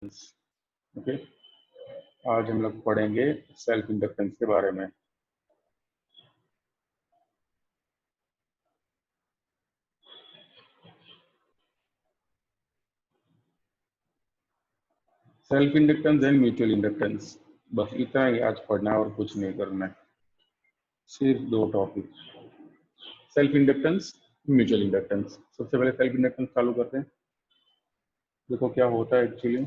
Okay, आज हम लोग पढ़ेंगे सेल्फ इंडक्टेंस के बारे में। Self inductance and mutual inductance, बस इतना ही आज पढ़ना है और कुछ नहीं करना है। सिर्फ दो topic, self inductance, mutual inductance. सबसे पहले सेल्फ इंडक्टेंस चालू करते हैं। देखो क्या होता है actually.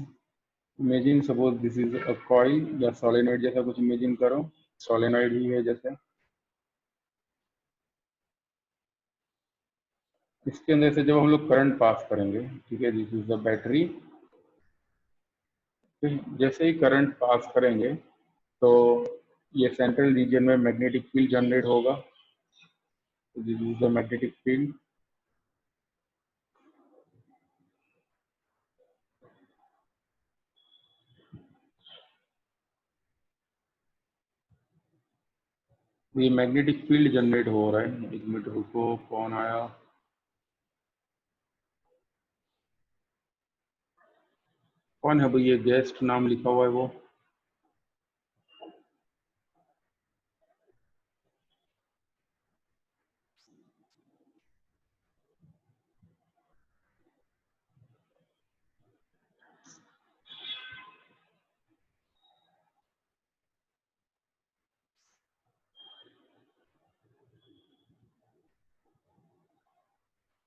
Imagine suppose this is a coil या सोलेनॉइड जैसा कुछ इमेजिन करो। सोलेनॉइड ही है जैसे। इसके अंदर से जब हम लोग करंट पास करेंगे, ठीक है, दिस इज द बैटरी। जैसे ही करंट पास करेंगे तो ये सेंट्रल रीजन में मैग्नेटिक फील्ड जनरेट होगा। This is the magnetic field. ये मैग्नेटिक फील्ड जनरेट हो रहा है। एक मिनट रुको, कौन आया? कौन है भाई? ये गेस्ट नाम लिखा हुआ है वो।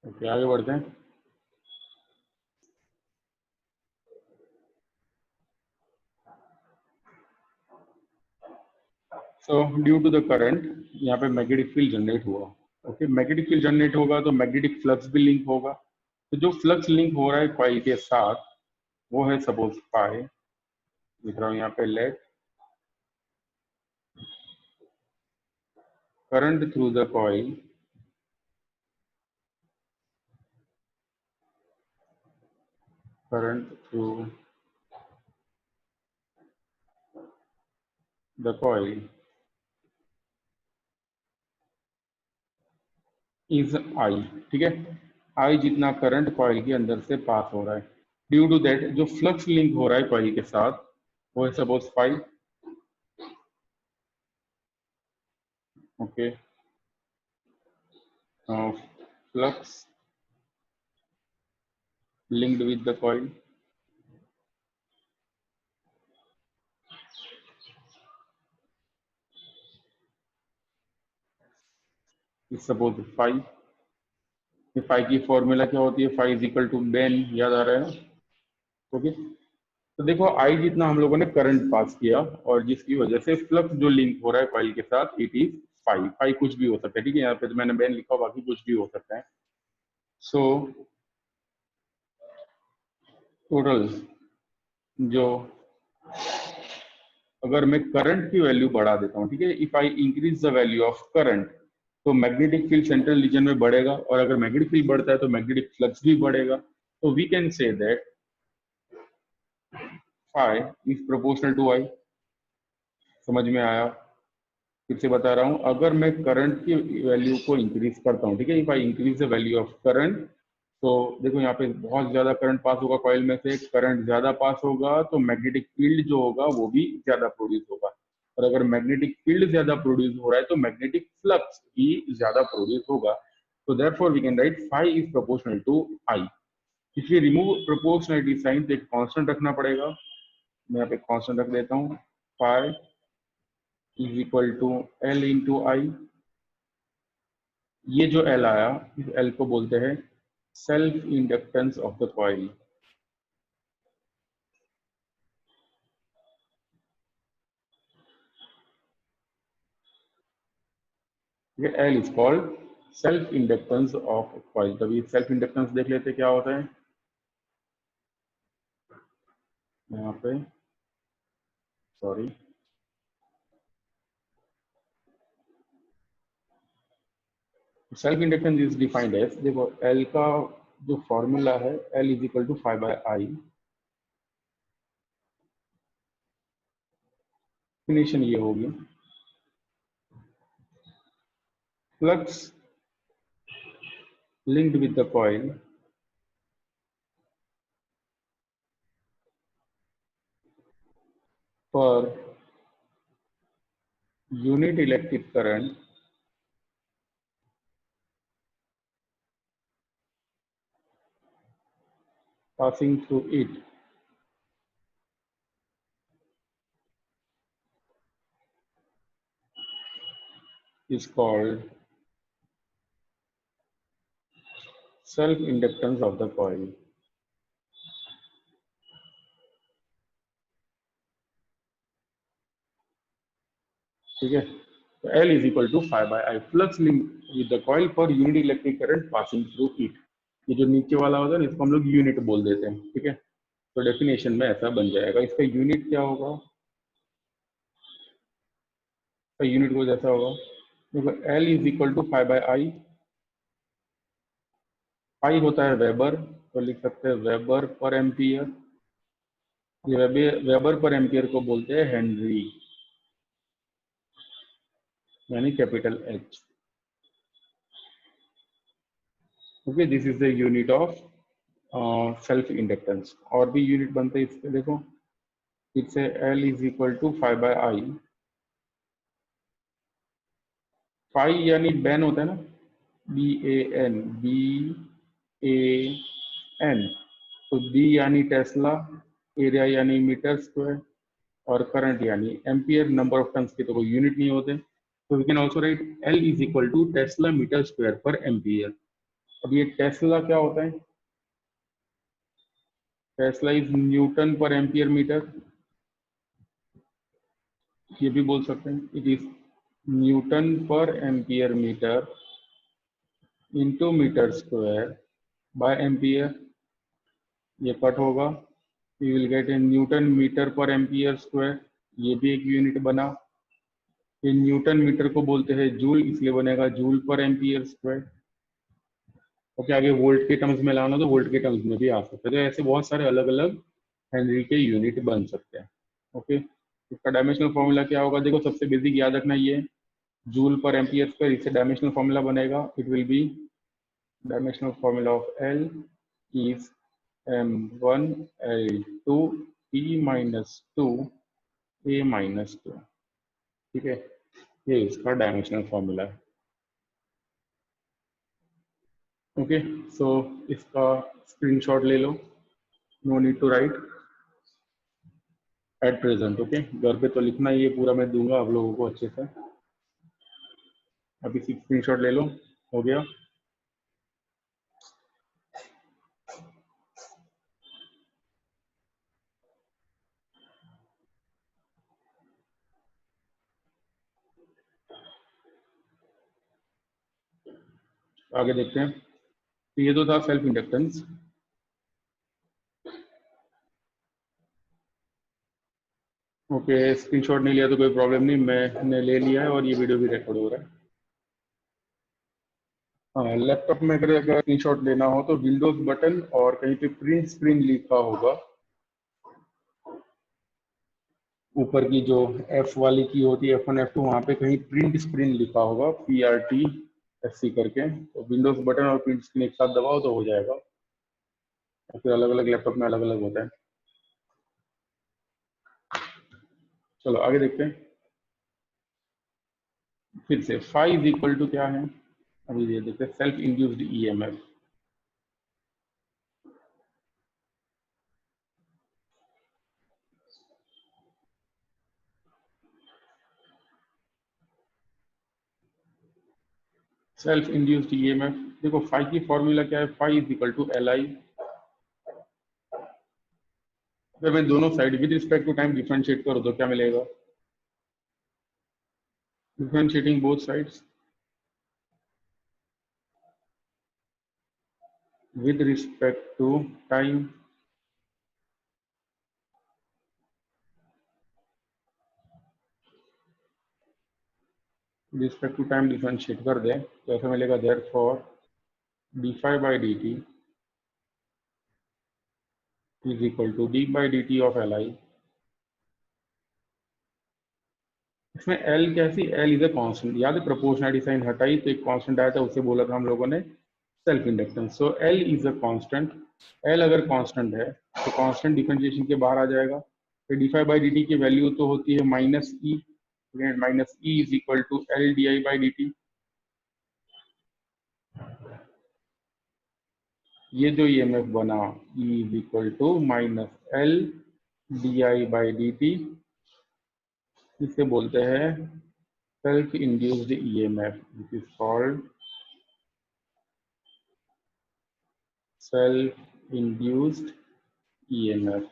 ओके, आगे बढ़ते हैं। So due to the current, यहाँ पे मैग्नेटिक फील्ड जनरेट हुआ। ओके, मैग्नेटिक फील्ड जनरेट होगा तो मैग्नेटिक फ्लक्स भी लिंक होगा। तो जो फ्लक्स लिंक हो रहा है कॉइल के साथ, वो है सपोज पाई। लिख रहा हूँ यहाँ पे, let current through the coil current through the coil is I। ठीक है, I जितना करंट कॉइल के अंदर से पास हो रहा है, ड्यू टू दैट जो फ्लक्स लिंक हो रहा है कॉइल के साथ, वो है suppose phi. Okay, flux linked with the coil is suppose phi। Phi की फॉर्मूला क्या होती है? Phi is equal to BAN, याद आ रहा है? ओके, तो देखो आई जितना हम लोगों ने करंट पास किया और जिसकी वजह से फ्लक्स जो लिंक हो रहा है कॉइल के साथ, इट इज फाई। फाई कुछ भी हो सकता है, ठीक है, यहाँ पे तो मैंने बेन लिखा, बाकी कुछ भी हो सकता है। सो टोटल जो, अगर मैं करंट की वैल्यू बढ़ा देता हूँ, ठीक है, if I increase the value of current, तो मैग्नेटिक फील्ड सेंट्रल रीजन में बढ़ेगा, और अगर मैग्नेटिक फील्ड बढ़ता है तो मैग्नेटिक फ्लक्स भी बढ़ेगा। तो we can say that phi is proportional to I. समझ में आया? फिर से बता रहा हूँ, अगर मैं करंट की वैल्यू को इंक्रीज करता हूँ, ठीक है, if I increase the value of current, तो देखो यहाँ पे बहुत ज्यादा करंट पास होगा कॉइल में से, करंट ज्यादा पास होगा तो मैग्नेटिक फील्ड जो होगा वो भी ज्यादा प्रोड्यूस होगा, और अगर मैग्नेटिक फील्ड ज्यादा प्रोड्यूस हो रहा है तो मैग्नेटिक फ्लक्स भी ज्यादा प्रोड्यूस होगा। तो therefore we can write phi is proportional to I. इसलिए रिमूव प्रोपोर्शनलिटी साइन, तो एक कांस्टेंट रखना पड़ेगा। मैं यहाँ पे कांस्टेंट रख देता हूँ, phi is equal to L into I. ये जो एल आया, इस एल को बोलते हैं self inductance of the coil. L is called self inductance of coil. तभी सेल्फ इंडक्टेंस देख लेते क्या होता है यहाँ पे। Sorry, self inductance is defined as, देखो एल का जो फॉर्मूला है, L is equal to five by I. Definition ये होगी, flux linked with the coil पर unit electric current passing through it is called self inductance of the coil. ठीक है, तो L is equal to 5 by I flux linked with the coil per unit electric current passing through it. ये जो नीचे वाला होता है ना, इसको हम लोग यूनिट बोल देते हैं। ठीक है, तो डेफिनेशन में ऐसा बन जाएगा। इसका यूनिट क्या होगा? इसका यूनिट को जैसा होगा, देखो L is equal to 5 by I। I होता है वेबर, तो लिख सकते हैं वेबर पर एम्पियर। ये वेबर पर एम्पियर को बोलते हैं हेनरी, यानी capital H। Okay, this is the unit of self inductance. और भी यूनिट बनते हैं इसके, देखो फिर से L is equal to 5 by I। Phi यानी बैन होता है ना, BAN, BAN। तो B यानी टेस्ला, एरिया यानी मीटर स्क्वायर, और करंट यानी एम्पियर। नंबर ऑफ टर्न्स के तो कोई यूनिट नहीं होते, तो we can also write L is equal to tesla metre square per ampere. अब ये टेस्ला क्या होता है? Tesla is newton per ampere metre, ये भी बोल सकते हैं। It is newton per ampere metre into metre square by ampere. ये कट होगा, you will get a newton metre per ampere square, ये भी एक यूनिट बना। ये न्यूटन मीटर को बोलते हैं जूल, इसलिए बनेगा joule per ampere square. Okay, आगे वोल्ट के टर्म्स में लाना तो वोल्ट के टर्म्स में भी आ सकते हैं। तो ऐसे बहुत सारे अलग अलग हेनरी के यूनिट बन सकते हैं। ओके, इसका डायमेंशनल फॉर्मूला क्या होगा? देखो सबसे बेसिक याद रखना, ये जूल पर एम्पियर स्क्वायर, इससे डायमेंशनल फॉर्मूला बनेगा। It will be dimensional formula of L is M1 L2 P minus 2 A minus 2। ठीक है, ये इसका डायमेंशनल फॉर्मूला है। ओके, सो इसका स्क्रीनशॉट ले लो, no need to write at present. Okay, घर पे तो लिखना ही है पूरा, मैं दूंगा आप लोगों को अच्छे से। अभी स्क्रीनशॉट ले लो, हो गया। आगे देखते हैं। तो ये तो था सेल्फ इंडक्टेंस। ओके, स्क्रीनशॉट नहीं लिया तो कोई प्रॉब्लम नहीं, मैंने ले लिया है और ये वीडियो भी रिकॉर्ड हो रहा है। हाँ, लैपटॉप में अगर स्क्रीनशॉट लेना हो तो विंडोज बटन और कहीं पे प्रिंट स्क्रीन लिखा होगा, ऊपर की जो F वाली की होती है, F1 F2, वहाँ पे कहीं प्रिंट स्क्रीन लिखा होगा PRTSC करके, तो विंडोज बटन और प्रिंट स्क्रीन एक साथ दबाओ तो हो जाएगा। फिर अलग अलग लैपटॉप में अलग अलग होता है। चलो आगे देखते हैं। फिर से फाई इज इक्वल टू क्या है, अभी ये देखते हैं, self induced EMF। Self induced EMF, देखो फाई की फॉर्मूला क्या है? Phi is equal to LI। अगर मैं दोनों side with respect to time differentiate करो तो क्या मिलेगा? Differentiating both sides with respect to time respect to time differentiate कर दे तो ऐसा मिलेगा, therefore d5 by dt is equal to d by dt of Li। इसमें L कैसी? L इज अ कांस्टेंट, याद है प्रोपोर्शनलिटी साइन हटाई तो एक कांस्टेंट आया था, उससे बोला था हम लोगों ने self inductance. So L is a constant. L अगर कांस्टेंट है तो कांस्टेंट डिफरेंशिएशन के बाहर आ जाएगा, d phi by D t की वैल्यू तो होती है minus E, minus E is equal to L D I by D t. ये जो ईएमएफ बना E is equal to minus L D I by D t, इसे बोलते हैं self induced EMF, which is called self induced EMF.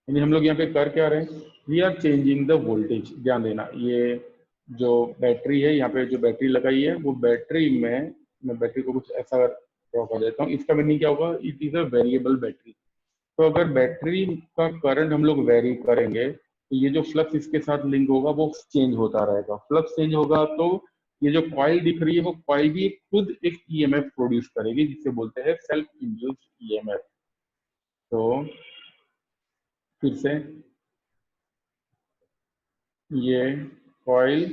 यानी हम लोग यहाँ पे कर क्या रहे हैं, we are changing the voltage. ध्यान देना, ये जो बैटरी है, यहाँ पे जो बैटरी लगाई है, वो बैटरी में मैं बैटरी को कुछ ऐसा ड्रॉ कर देता हूँ। इसका मीनिंग क्या होगा, it is a variable battery. तो अगर बैटरी का करंट हम लोग वेरी करेंगे तो ये जो फ्लक्स इसके साथ लिंक होगा वो चेंज होता रहेगा। फ्लक्स चेंज होगा तो ये जो कॉइल दिख रही है वो कॉइल भी खुद एक ईएमएफ प्रोड्यूस करेगी, जिसे बोलते हैं सेल्फ इंड्यूस्ड ईएमएफ। तो फिर से ये कॉइल,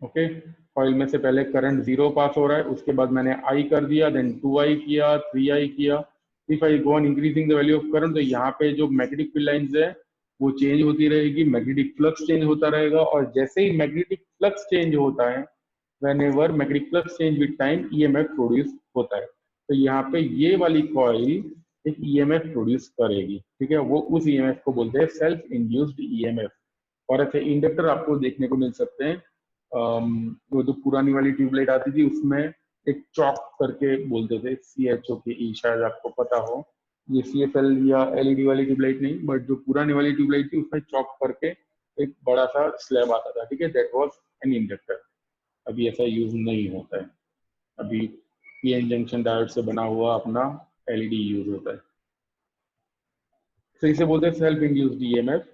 ओके, कॉइल में से पहले करंट 0 पास हो रहा है, उसके बाद मैंने आई कर दिया, देन 2i किया, 3i किया। If I go on increasing the value of current, तो यहाँ पे जो मैग्नेटिक फील्ड लाइंस है वो चेंज होती रहेगी, मैग्नेटिक फ्लक्स चेंज होता रहेगा, और जैसे ही मैग्नेटिक फ्लक्स चेंज होता है, whenever magnetic flux change with time, EMF produce होता है। तो यहाँ पे ये वाली कॉइल एक EMF प्रोड्यूस करेगी, ठीक है, वो उस EMF को बोलते हैं सेल्फ इंड्यूस्ड EMF। और ऐसे इंडक्टर आपको देखने को मिल सकते हैं। वो जो पुरानी वाली ट्यूबलाइट आती थी उसमें एक चॉक करके बोलते थे, CHOKE, शायद आपको पता हो। ये CFL या LED वाली ट्यूबलाइट नहीं, बट जो पुरानी वाली ट्यूबलाइट थी उसमें चॉक करके एक बड़ा सा स्लैब आता था, ठीक है, दैट वाज एन इंडक्टर। अभी ऐसा यूज नहीं होता है, अभी पीएन जंक्शन डायोड से बना हुआ अपना एलईडी यूज होता है। तो इसे बोलते हैं सेल्फ इंड्यूस्ड ईएमएफ।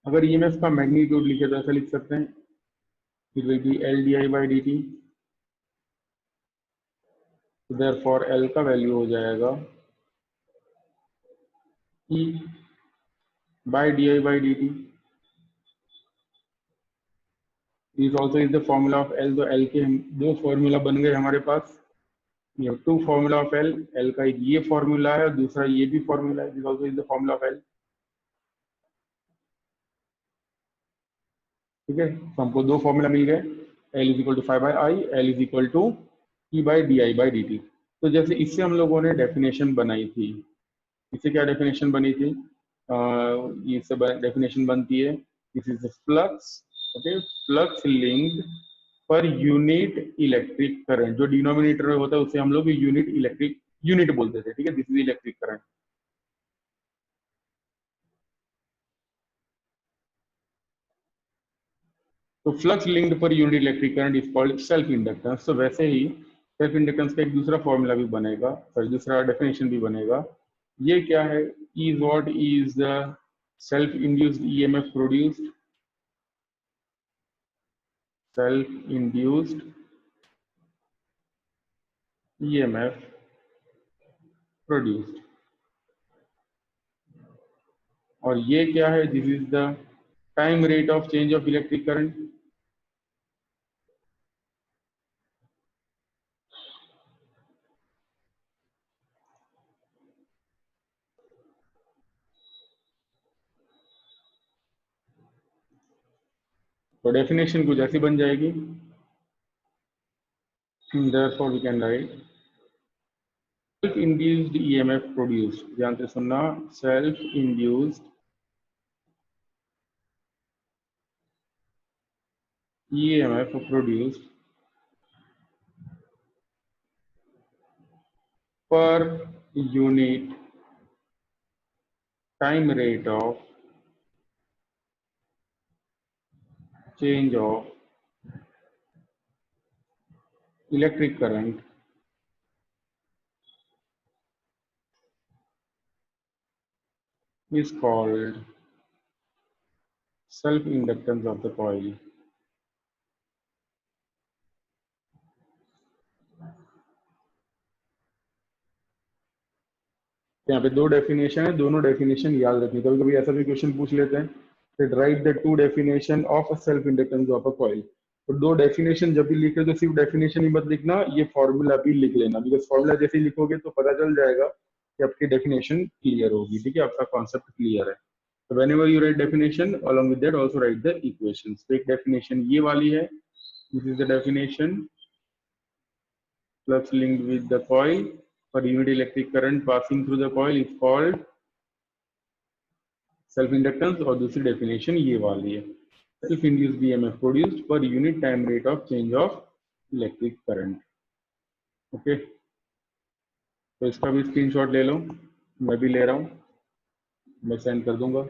अगर ईएमएफ का मैग्नीट्यूड लिखे तो ऐसा लिख सकते हैं, it will be L D I by D T. Therefore L का वैल्यू हो जाएगा E by D I by D T. This also is the formula of L. तो एल के दो फॉर्मूला बन गए हमारे पास। ये two formula of L, L का एक ये फॉर्मूला है और दूसरा ये भी फॉर्मूला है, this also is the formula of L. ठीक है, तो हमको दो फॉर्मूला मिल गए, L is equal to five by I, L is equal to E by D I by D t. तो जैसे इससे हम लोगों ने डेफिनेशन बनाई थी, इससे क्या डेफिनेशन बनी थी, इससे डेफिनेशन बनती है, this is the flux, okay, flux linked पर यूनिट इलेक्ट्रिक करंट। जो डिनोमिनेटर में होता है उसे हम लोग यूनिट इलेक्ट्रिक यूनिट बोलते थे, ठीक है, दिस इज इलेक्ट्रिक करंट। तो फ्लक्स लिंक्ड पर unit electric current is called self inductance. तो वैसे ही सेल्फ इंडक्टेंस का एक दूसरा फॉर्मूला भी बनेगा, सॉरी दूसरा डेफिनेशन भी बनेगा। ये क्या है, is what is the self induced EMF produced, self induced EMF produced. और ये क्या है, this is the time rate of change of electric current. तो डेफिनेशन कुछ ऐसी बन जाएगी, therefore we can write self induced EMF produced, ध्यान से सुनना, self induced EMF produced per unit time rate of change of electric current is called self inductance of the coil। यहाँ पे दो डेफिनेशन है, दोनों डेफिनेशन याद रखनी। कभी कभी ऐसा भी क्वेश्चन पूछ लेते हैं that write the two definition of a self inductance of a coil। तो दो डेफिनेशन जब भी लिखे तो सिर्फ डेफिनेशन ही मत लिखना, ये फॉर्मूला भी लिख लेना, बिकॉज फॉर्मूला जैसे ही लिखोगे तो पता चल जाएगा कि आपकी डेफिनेशन क्लियर होगी, ठीक है, आपका कॉन्सेप्ट क्लियर है। तो whenever you write definition, along with that also write the equations। तो एक डेफिनेशन ये वाली है, this is the definition, flux linked with the coil for unit electric current passing through the coil is called self inductance। और दूसरी definition ये वाली है, self induced BMF produced per unit time rate of change of electric current। Okay, तो इसका भी screenshot ले लो, मैं भी ले रहा हूँ, मैं सेंड कर दूंगा।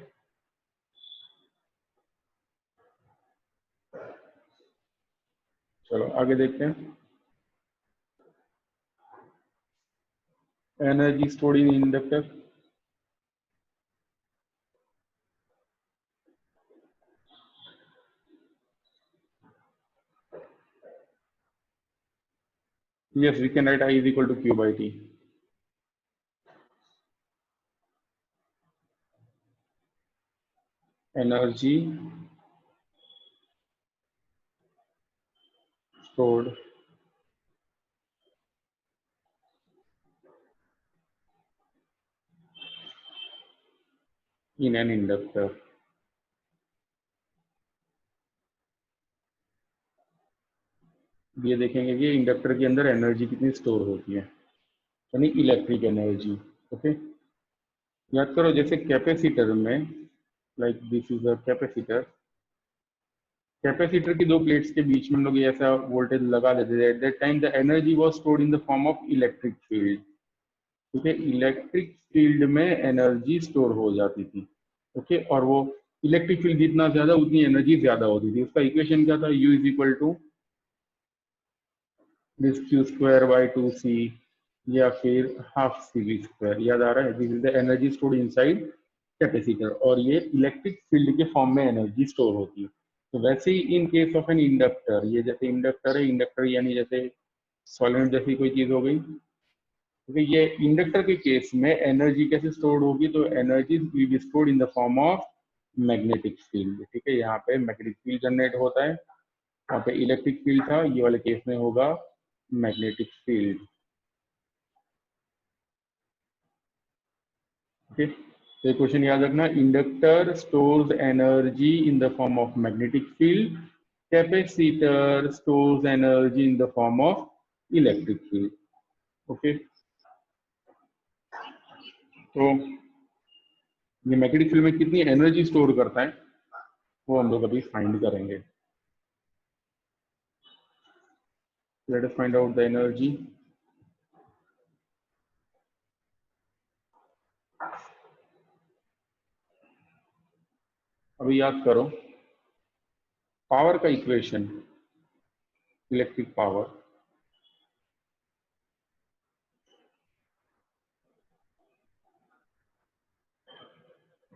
चलो आगे देखते हैं। Energy stored in inductor, yes we can write I is equal to Q by T। Energy stored in an inductor। ये देखेंगे कि इंडक्टर के अंदर एनर्जी कितनी स्टोर होती है, यानी इलेक्ट्रिक एनर्जी। ओके, याद करो जैसे कैपेसिटर में, like this is a capacitor, capacitor की दो प्लेट्स के बीच में हम लोग ऐसा वोल्टेज लगा देते थे, eight that time the energy was stored in the form of electric field. ठीक है, इलेक्ट्रिक फील्ड में एनर्जी स्टोर हो जाती थी। ओके, और वो इलेक्ट्रिक फील्ड जितना ज्यादा उतनी एनर्जी ज्यादा होती थी। उसका इक्वेशन क्या था, U is equal to this Q square by 2C, या फिर हाफ CV स्क्वायर। याद आ रहा है, this is the energy stored inside capacitor, और ये इलेक्ट्रिक फील्ड के फॉर्म में एनर्जी स्टोर होती है। तो वैसे ही in case of an inductor, ये जैसे इंडक्टर है, इंडक्टर यानी जैसे सॉलिड जैसी कोई चीज हो गई, क्योंकि ये इंडक्टर के केस में एनर्जी कैसे स्टोर्ड होगी, तो energy will be stored in the form of magnetic field. ठीक है, यहाँ पे मैग्नेटिक फील्ड जनरेट होता है, यहाँ पे इलेक्ट्रिक फील्ड था, ये वाले केस में होगा मैग्नेटिक फील्ड। ओके, तो क्वेश्चन याद रखना, inductor stores energy in the form of magnetic field, capacitor stores energy in the form of electric field. Okay, तो ये मैग्नेटिक फील्ड में कितनी एनर्जी स्टोर करता है वो हम लोग अभी फाइंड करेंगे। Let us find out the energy. अभी याद करो पावर का equation, electric power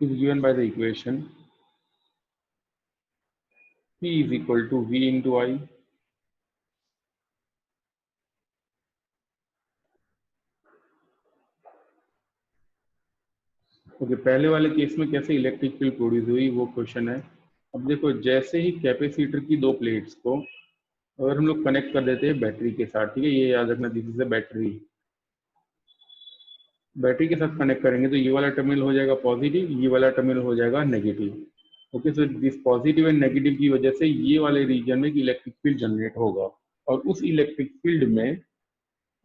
is given by the equation P is equal to V into I। Okay, पहले वाले केस में कैसे इलेक्ट्रिक फील्ड प्रोड्यूस हुई वो क्वेश्चन है। अब देखो जैसे ही कैपेसिटर की दो प्लेट्स को अगर हम लोग कनेक्ट कर देते हैं बैटरी के साथ, ठीक है, ये याद रखना this is a battery, battery के साथ कनेक्ट करेंगे तो ये वाला टर्मिनल हो जाएगा पॉजिटिव, ये वाला टर्मिनल हो जाएगा negative. Okay, so this positive and negative की वजह से ये वाले रीजन में इलेक्ट्रिक फील्ड जनरेट होगा, और उस इलेक्ट्रिक फील्ड में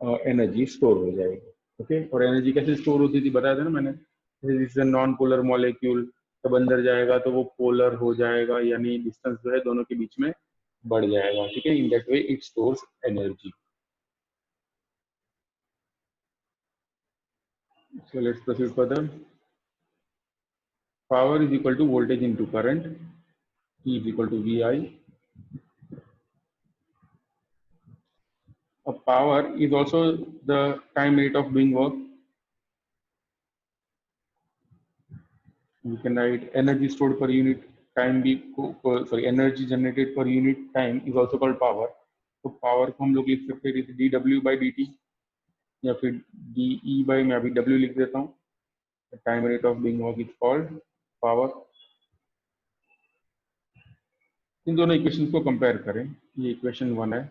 एनर्जी स्टोर हो जाएगी। ओके, और एनर्जी कैसे स्टोर होती थी बताया था ना मैंने, दिस नॉन पोलर मॉलिक्यूल, जब अंदर जाएगा तो वो पोलर हो जाएगा, यानी डिस्टेंस जो है दोनों के बीच में बढ़ जाएगा। ठीक है, in that way it stores energy. So let's proceed further। Power is equal to voltage into current, E is equal to VI। Power is also the time rate of doing work। We can write energy stored per unit time भी, sorry, energy generated per unit time is also called power। तो power को हम लोग लिख सकते हैं dW by dt, या फिर dE by, मैं अभी W लिख देता हूँ, time rate of doing work is called power. इन दोनों इक्वेशन को कंपेयर करें, ये इक्वेशन 1 है,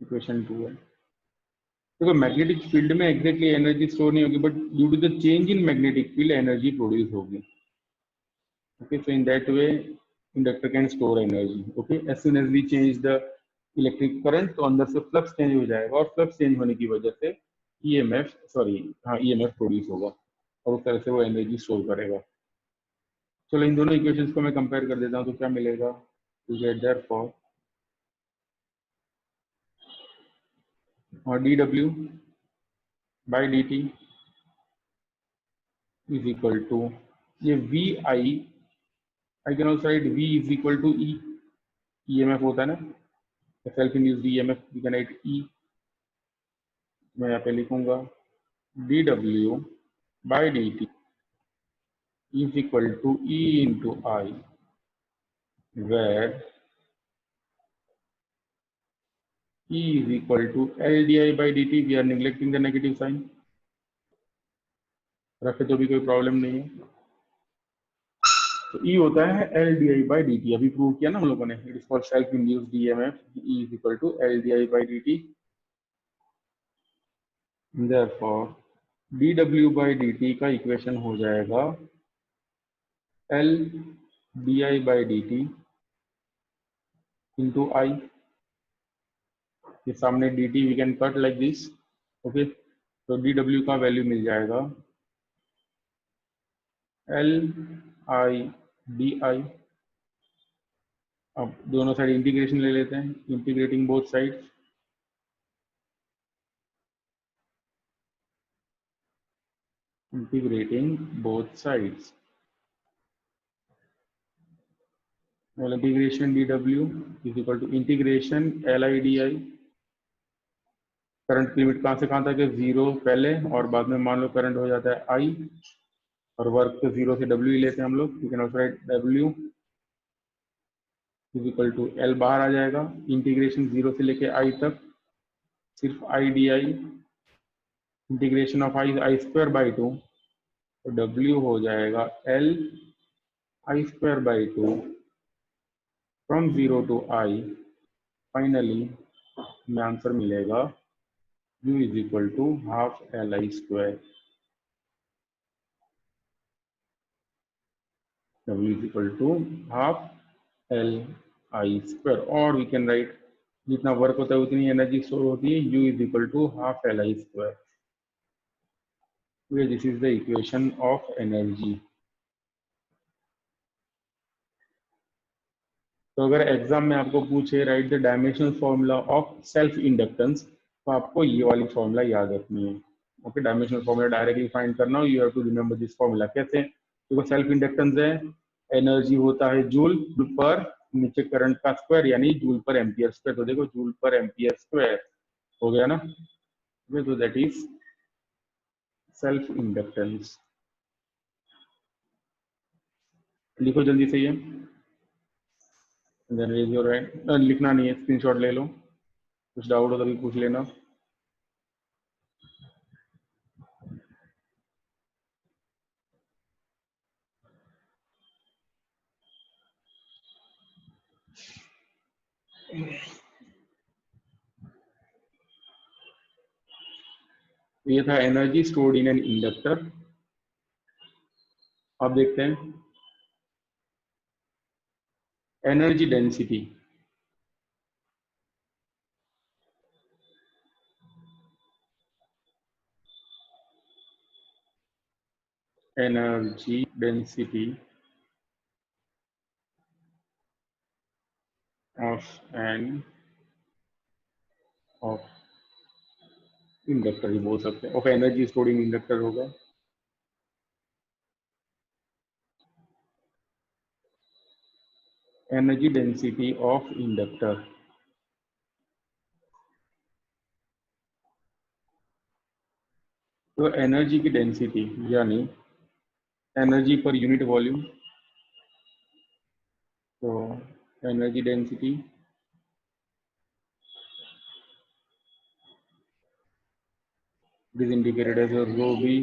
इक्वेशन 2 है। देखो मैग्नेटिक फील्ड में एग्जैक्टली एनर्जी स्टोर नहीं होगी, but due to the change in magnetic field energy produce होगी। Okay, so in that way inductor can store energy. Okay, as soon as we change the electric current तो अंदर से flux change हो जाएगा और flux change होने की वजह से ईएमएफ ईएमएफ प्रोड्यूस होगा और उस तरह से वो एनर्जी स्टोर करेगा। चलो इन दोनों इक्वेशंस को मैं कंपेयर कर देता हूँ तो क्या मिलेगा। टू गेट देयरफॉर और D W by D T is equal to ये V I can also write V is equal to E, EMF होता है ना, self induced EMF we can write E. मैं यहाँ पे लिखूंगा dw by dt is equal to E into I, where E is equal to LdI by dt. We are neglecting the negative sign. रखे तो भी कोई प्रॉब्लम नहीं है। तो E होता है LdI by dt, अभी प्रूव किया ना हम लोगों ने, it is called self induced EMF. E is equal to LdI by dt. Therefore dw by dt का इक्वेशन हो जाएगा LdI by dt into I। ये सामने dt we can cut like this. Okay, तो dw का value मिल जाएगा LI di। अब दोनों साइड इंटीग्रेशन ले लेते हैं, integrating both sides, integrating both sides, integration dw is equal to integration LI di। Current की लिमिट कहाँ से कहाँ तक है, 0 पहले और बाद में मान लो करंट हो जाता है I, और वर्क तो 0 से W ही लेते हैं हम लोग। You can also write W is equal to L बाहर आ जाएगा, इंटीग्रेशन 0 से लेके I तक सिर्फ I di, integration of I square by 2, तो W हो जाएगा L I square by 2 from 0 to I। Finally हमें आंसर मिलेगा U is equal to half LI square, W is equal to half LI square. और we can write जितना work होता है उतनी एनर्जी स्टोर होती है, U is equal to half LI square. This is the equation of energy. तो अगर exam में आपको पूछे write the dimensional formula of self inductance, तो आपको ये वाली फॉर्मूला याद रखनी है। Okay, dimensional formula directly find करना हो, you have to remember this formula. कैसे, देखो सेल्फ इंडक्टेंस है, एनर्जी होता है जूल पर नीचे करंट का स्क्वायर यानी जूल पर एम्पियर स्क्वायर। तो देखो जूल पर एम्पियर स्क्वायर हो गया ना, तो दैट इज सेल्फ इंडक्टेंस। लिखो जल्दी से ये, देन रेज योर हैंड। लिखना नहीं है, स्क्रीनशॉट ले लो, कुछ डाउट हो तो भी पूछ लेना। ये था energy stored in an inductor. अब देखते हैं energy density. Energy density of an of inductor ही बोल सकते हैं, of energy stored in inductor होगा। एनर्जी डेंसिटी ऑफ इंडक्टर, तो एनर्जी की डेंसिटी यानी एनर्जी पर यूनिट वॉल्यूम, तो energy density is indicated as rho B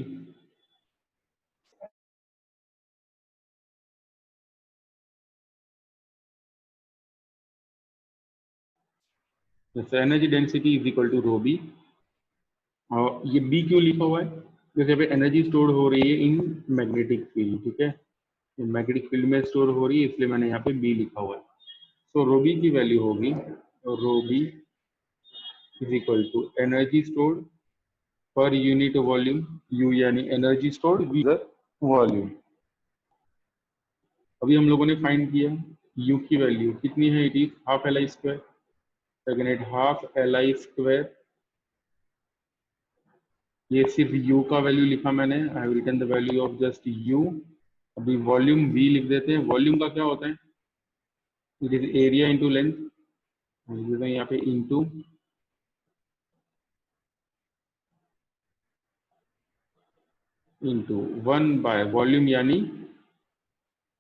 जैसे energy density is equal to rho B, और ये बी क्यों लिखा हुआ है? जैसे पे एनर्जी स्टोर हो रही है इन मैग्नेटिक फील्ड, ठीक है, मैग्नेटिक फील्ड में स्टोर हो रही है, इसलिए मैंने यहाँ पे बी लिखा हुआ है। सो रो बी की वैल्यू होगी rho B is equal to energy stored per unit volume, U यानी एनर्जी स्टोर्ड, वी वॉल्यूम। अभी हम लोगों ने फाइंड किया यू की वैल्यू कितनी है, it is half L I square, second half L I square, ये सिर्फ u का वैल्यू लिखा मैंने, I have written the value of just u। अभी वॉल्यूम v लिख देते हैं। वॉल्यूम का क्या होता है? It is area into length, यहाँ पे इंटू 1 बाय वॉल्यूम यानी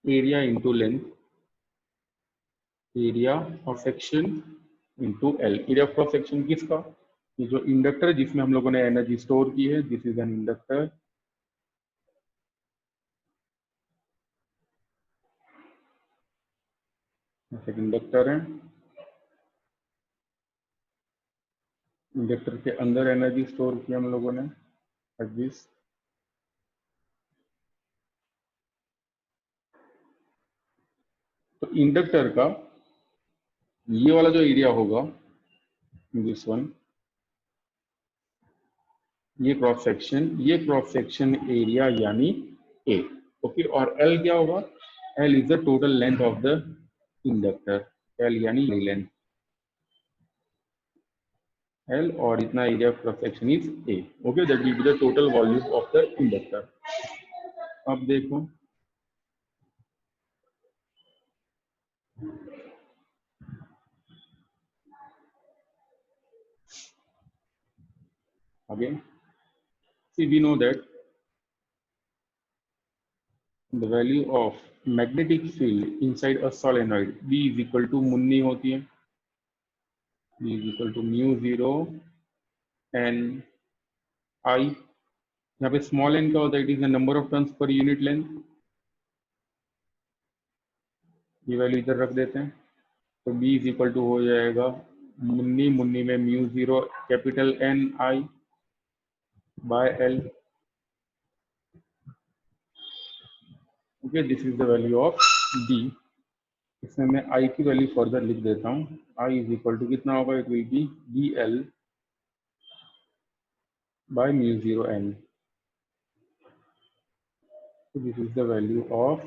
area into length, area of section into L. Area of cross section किसका? ये जो इंडक्टर जिसमें हम लोगों ने एनर्जी स्टोर की है, this is an inductor, inductor है, इंडक्टर के अंदर एनर्जी स्टोर की हम लोगों ने दिस। तो इंडक्टर का ये वाला जो एरिया होगा, दिस वन, ये क्रॉस सेक्शन एरिया यानी ए। ओके, और एल क्या होगा? L is the total length of the inductor, L यानी लेंथ एल, और इतना area of cross section is A. Okay, that will be the total volume of the inductor. अब देखो again, see we know that the value of magnetic field inside a solenoid B is equal to Munni होती है, B is equal to mu 0 n I। यहाँ पे small n क्या होता है? It is the number of turns per unit length, ये value इधर रख देते हैं। तो B इज इक्वल टू हो जाएगा मुन्नी, मुन्नी में mu 0 capital N I by L। Okay, this is the value of B। इसमें मैं I की वैल्यू फर्दर लिख देता हूँ। I इज इक्वल टू कितना होगा? It will B BL bye mu 0 N। So this is the value of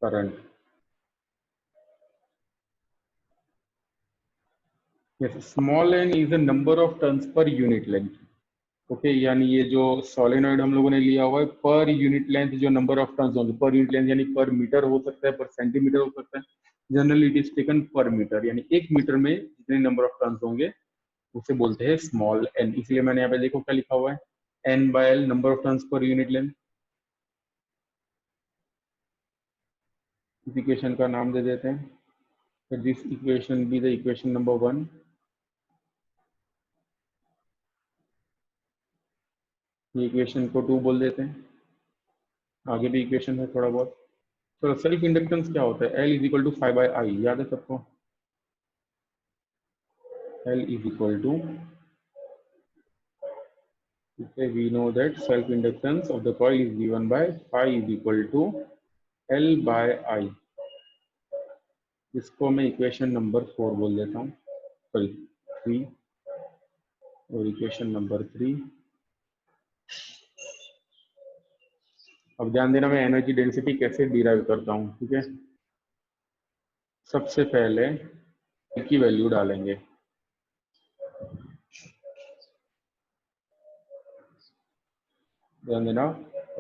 current. Yes, small n is the number of turns per unit length. Okay, यानी ये जो solenoid हम लोगों ने लिया हुआ है, पर यूनिट लेंथ जो नंबर ऑफ टर्न्स होंगे, पर यूनिट लेंथ यानी पर मीटर हो सकता है, पर सेंटीमीटर हो सकता है, जनरली इट इज टेकन पर मीटर, यानी 1 मीटर में जितने नंबर ऑफ टर्न्स होंगे उसे बोलते हैं स्मॉल एन। इसलिए मैंने यहाँ पे देखो क्या लिखा हुआ है, N by L, number of turns per unit length. इस इक्वेशन का नाम दे देते हैं, this equation be the equation number 1। ये इक्वेशन को 2 बोल देते हैं। आगे भी इक्वेशन है थोड़ा बहुत। तो सेल्फ इंडक्टेंस क्या होता है? L is equal to 5/I, याद है सबको? L is equal to, we know that self inductance of the coil is given by 5 is equal to L/I। इसको मैं इक्वेशन नंबर 4 बोल देता हूँ, सॉरी 3, और इक्वेशन नंबर 3। अब ध्यान देना, मैं एनर्जी डेंसिटी कैसे डिराइव करता हूँ, ठीक है। सबसे पहले की वैल्यू डालेंगे, ध्यान देना,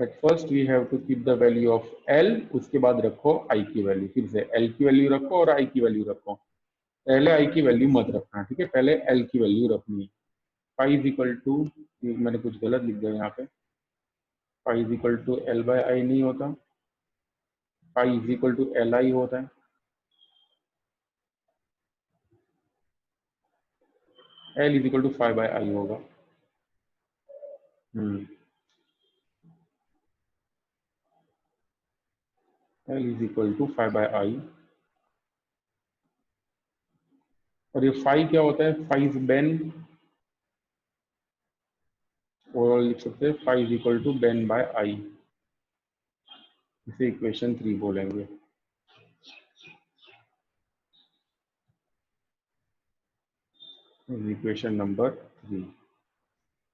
at first we have to keep the value of L, उसके बाद रखो आई की वैल्यू, फिर से एल की वैल्यू रखो और आई की वैल्यू रखो। पहले आई की वैल्यू मत रखना, ठीक है, पहले एल की वैल्यू रखनी है। फाई इज इक्वल टू, मैंने कुछ गलत लिख दिया यहाँ पे, phi is equal to L by I नहीं होता, phi is equal to L I होता है। L is equal to 5/I होगा। L is equal to 5/I, और ये फाई क्या होता है, फाई इज बेन, ओवरऑल लिख सकते हैं phi is equal to ben by I, इसे इक्वेशन 3 बोलेंगे। Equation number 3।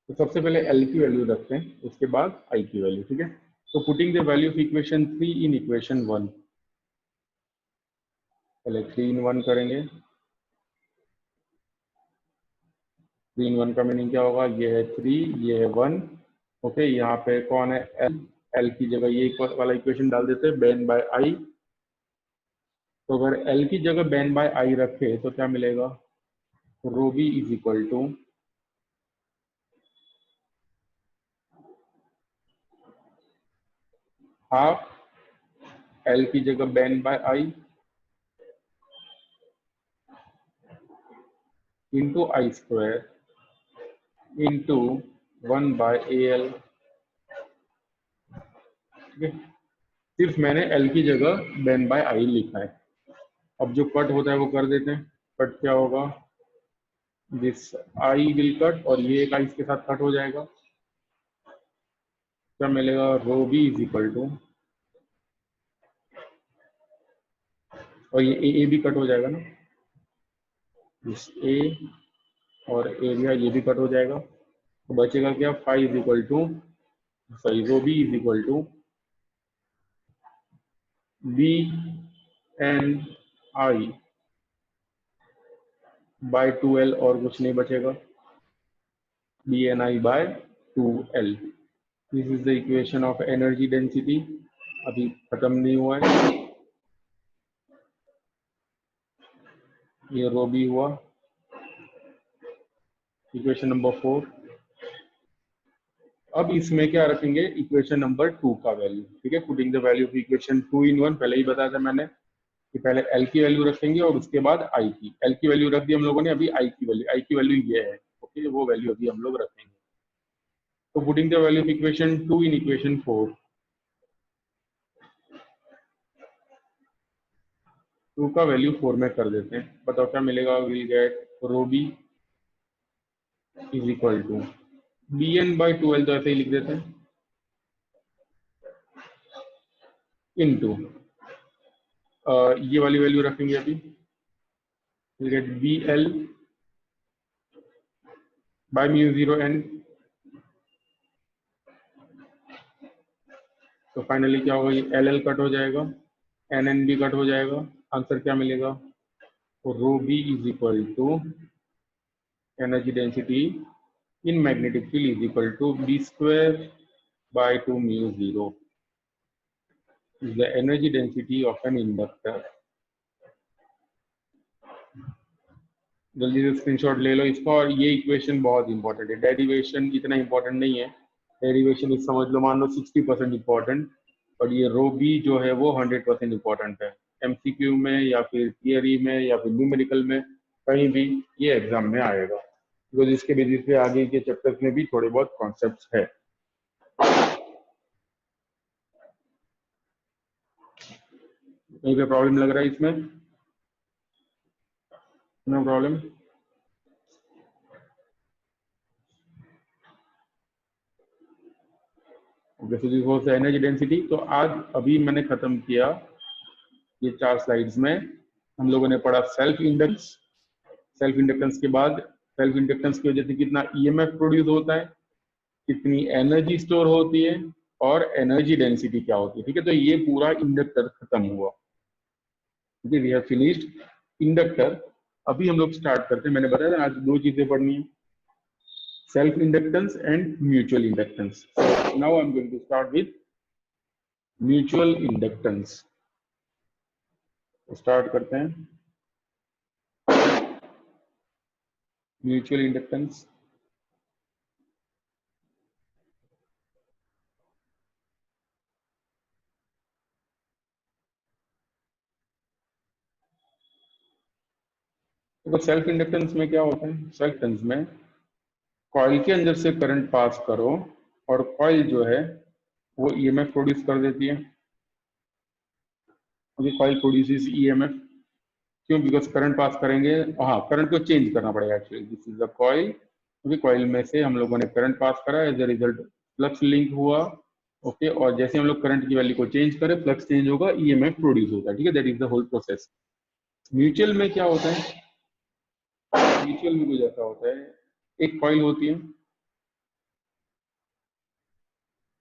तो सबसे पहले एल की वैल्यू रखते हैं, उसके बाद आई की वैल्यू, ठीक है। तो putting the value of equation 3 in equation 1, पहले 3 इन 1 करेंगे। 3 इन 1 का मीनिंग क्या होगा, ये है 3, ये है 1, ओके। यहाँ पे कौन है, एल, एल की जगह ये वाला इक्वेशन डाल देते हैं, बेन बाय आई। तो अगर एल की जगह बेन बाय आई रखे तो क्या मिलेगा, rho B is equal to half L की जगह ben by I into I square into 1 by A L, ठीक है। सिर्फ मैंने एल की जगह बेन बाय आई लिखा है। अब जो कट होता है वो कर देते हैं। कट क्या होगा, दिस आई विल कट और ये एक आई इसके साथ कट हो जाएगा। क्या मिलेगा, rho B is equal to, और ये भी कट हो जाएगा ना, दिस ए और एरिया ये भी कट हो जाएगा। तो बचेगा क्या, five is equal to, sorry rho B is equal to B N I by 2L, और कुछ नहीं बचेगा, B N I by 2L। This is the equation of energy density. अभी खत्म नहीं हुआ है, ये रो बी हुआ, इक्वेशन नंबर 4। अब इसमें क्या रखेंगे, इक्वेशन नंबर 2 का वैल्यू, ठीक है। Putting the value of equation 2 इन 1, पहले ही बताया था मैंने कि पहले एल की वैल्यू रखेंगे और उसके बाद आई की। एल की वैल्यू रख दी हम लोगों ने, अभी आई की वैल्यू ये है, ओके, वो वैल्यू अभी हम लोग रखेंगे। तो putting the value of equation 2 in equation 4, 2 का वैल्यू 4 में कर देते हैं, बताओ क्या मिलेगा, will get rho B is equal to B N by 12, तो ऐसे ही लिख देते हैं, इनटू ये वाली वैल्यू रखेंगे अभी, will get B L by mu 0 N. तो फाइनली क्या होगा, ये एल एल कट हो जाएगा, एन एन भी कट हो जाएगा, आंसर क्या मिलेगा, rho B is equal to energy density in magnetic field is equal to B square by 2 mu 0 is the energy density of an inductor। जल्दी से screenshot ले लो इसका, और ये इक्वेशन बहुत इंपॉर्टेंट है, डेरिवेशन इतना इंपॉर्टेंट नहीं है, डेरिवेशन समझ लो, मान लो 60% इंपॉर्टेंट, और ये रो बी जो है वो 100% इंपॉर्टेंट है। एमसीक्यू में या फिर थियरी में या फिर न्यूमेरिकल में, कहीं भी ये एग्जाम में आएगा, बिकॉज इसके बेसिस पे आगे के चैप्टर्स में भी थोड़े बहुत कॉन्सेप्ट्स है। कहीं पे प्रॉब्लम लग रहा है इसमें, नो प्रॉब्लम। एनर्जी डेंसिटी, तो आज अभी मैंने खत्म किया ये 4 स्लाइड्स में। हम लोगों ने पढ़ा सेल्फ इंडक्टेंस, सेल्फ इंडक्टेंस के बाद सेल्फ इंडक्टेंस की वजह से कितना ईएमएफ प्रोड्यूस होता है, कितनी एनर्जी स्टोर होती है, और एनर्जी डेंसिटी क्या होती है, ठीक है। तो ये पूरा इंडक्टर खत्म हुआ, ठीक है, वी हैव फिनिश्ड इंडक्टर। अभी हम लोग स्टार्ट करते हैं, मैंने बताया था आज 2 चीजें पढ़नी है, self inductance and mutual inductance. Now I am going to start with mutual inductance. Start करते हैं म्यूचुअल इंडक्टेंस। तो सेल्फ इंडक्टेंस में क्या होता है, सेल्फ इंडक्टेंस में कॉइल के अंदर से करंट पास करो और कॉइल जो है वो ईएमएफ प्रोड्यूस कर देती है, कॉइल प्रोड्यूसेस ईएमएफ। क्यों? बिकॉज करंट पास करेंगे, हाँ करंट को चेंज करना पड़ेगा actually. This is the coil, क्योंकि कॉइल में से हम लोगों ने करंट पास करा, as a result flux link हुआ। ओके, और जैसे हम लोग करंट की वैल्यू को चेंज करें, फ्लक्स चेंज होगा, ईएमएफ प्रोड्यूस होता है। ठीक है, that is the whole process. Mutual में क्या होता है? म्यूचुअल में कुछ ऐसा होता है, एक कॉइल होती है,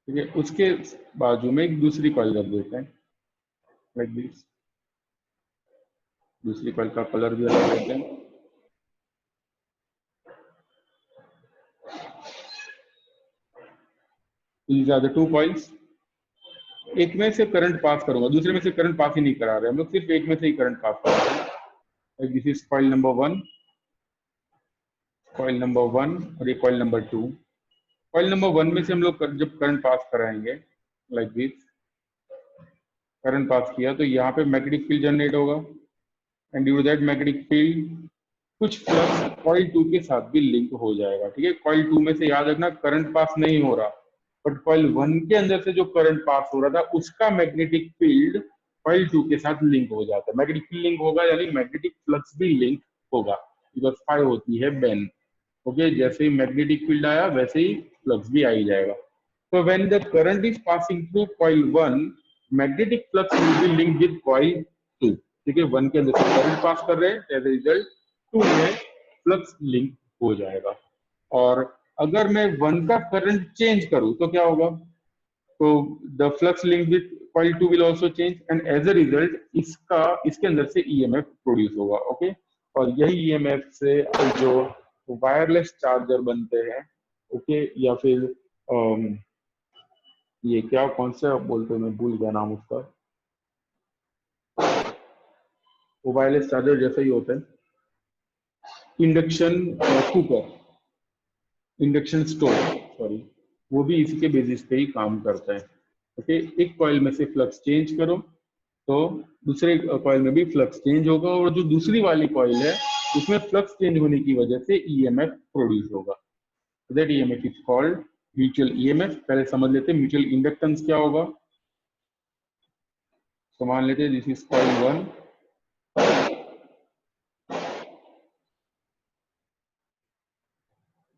ठीक है, उसके बाजू में एक दूसरी कॉइल रख देते हैं, लाइक दिस। दूसरी कॉइल का कलर भी अलग देते हैं। These are the two coils। एक में से करंट पास करूंगा, दूसरे में से करंट पास ही नहीं करा रहे हम लोग, सिर्फ एक में से ही करंट पास कर रहे हैं। This is coil number 1, coil number 1, और ये कॉइल नंबर 2। कॉइल नंबर 1 में से हम लोग जब करंट पास कराएंगे, लाइक दिस, करंट पास किया तो यहाँ पे मैग्नेटिक फील्ड जनरेट होगा, and due to that magnetic field कुछ फ्लक्स कॉइल 2 के साथ भी लिंक हो जाएगा। ठीक है, कॉइल 2 में से याद रखना करंट पास नहीं हो रहा, बट कॉइल 1 के अंदर से जो करंट पास हो रहा था उसका मैग्नेटिक फील्ड कॉइल 2 के साथ लिंक हो जाता है। मैग्नेटिक फील्ड लिंक होगा यानी मैग्नेटिक फ्लक्स भी लिंक होगा, बिकॉज फाई होती है बेन। ओके, जैसे ही मैग्नेटिक फील्ड आया वैसे ही फ्लक्स भी आ ही जाएगा। तो when the current is passing through coil 1, magnetic flux will be linked with coil 2। ठीक है, 1 के अंदर से करंट पास कर रहे हैं, एज ए रिजल्ट 2 में फ्लक्स लिंक हो जाएगा। और अगर मैं 1 का करंट चेंज करूं तो क्या होगा? तो the flux link with coil 2 will also change, and as a result इसके अंदर से ईएमएफ प्रोड्यूस होगा। ओके, और यही ईएमएफ से जो वायरलेस चार्जर बनते हैं, ओके, या फिर ये क्या कौन सा बोलते हैं, मैं भूल गया नाम उसका, वो वायरलेस चार्जर जैसा ही होता है, induction cooker, induction stove, sorry, वो भी इसी के बेसिस पे ही काम करता है। ओके, एक कॉइल में से फ्लक्स चेंज करो तो दूसरे कॉइल में भी फ्लक्स चेंज होगा, और जो दूसरी वाली कॉइल है उसमें फ्लक्स चेंज होने की वजह से ईएमएफ प्रोड्यूस होगा। That EMF is called mutual EMF. पहले समझ लेते हैं म्यूचुअल इंडक्टेंस क्या होगा। तो मान लेते हैं दिस इज कॉइल 1,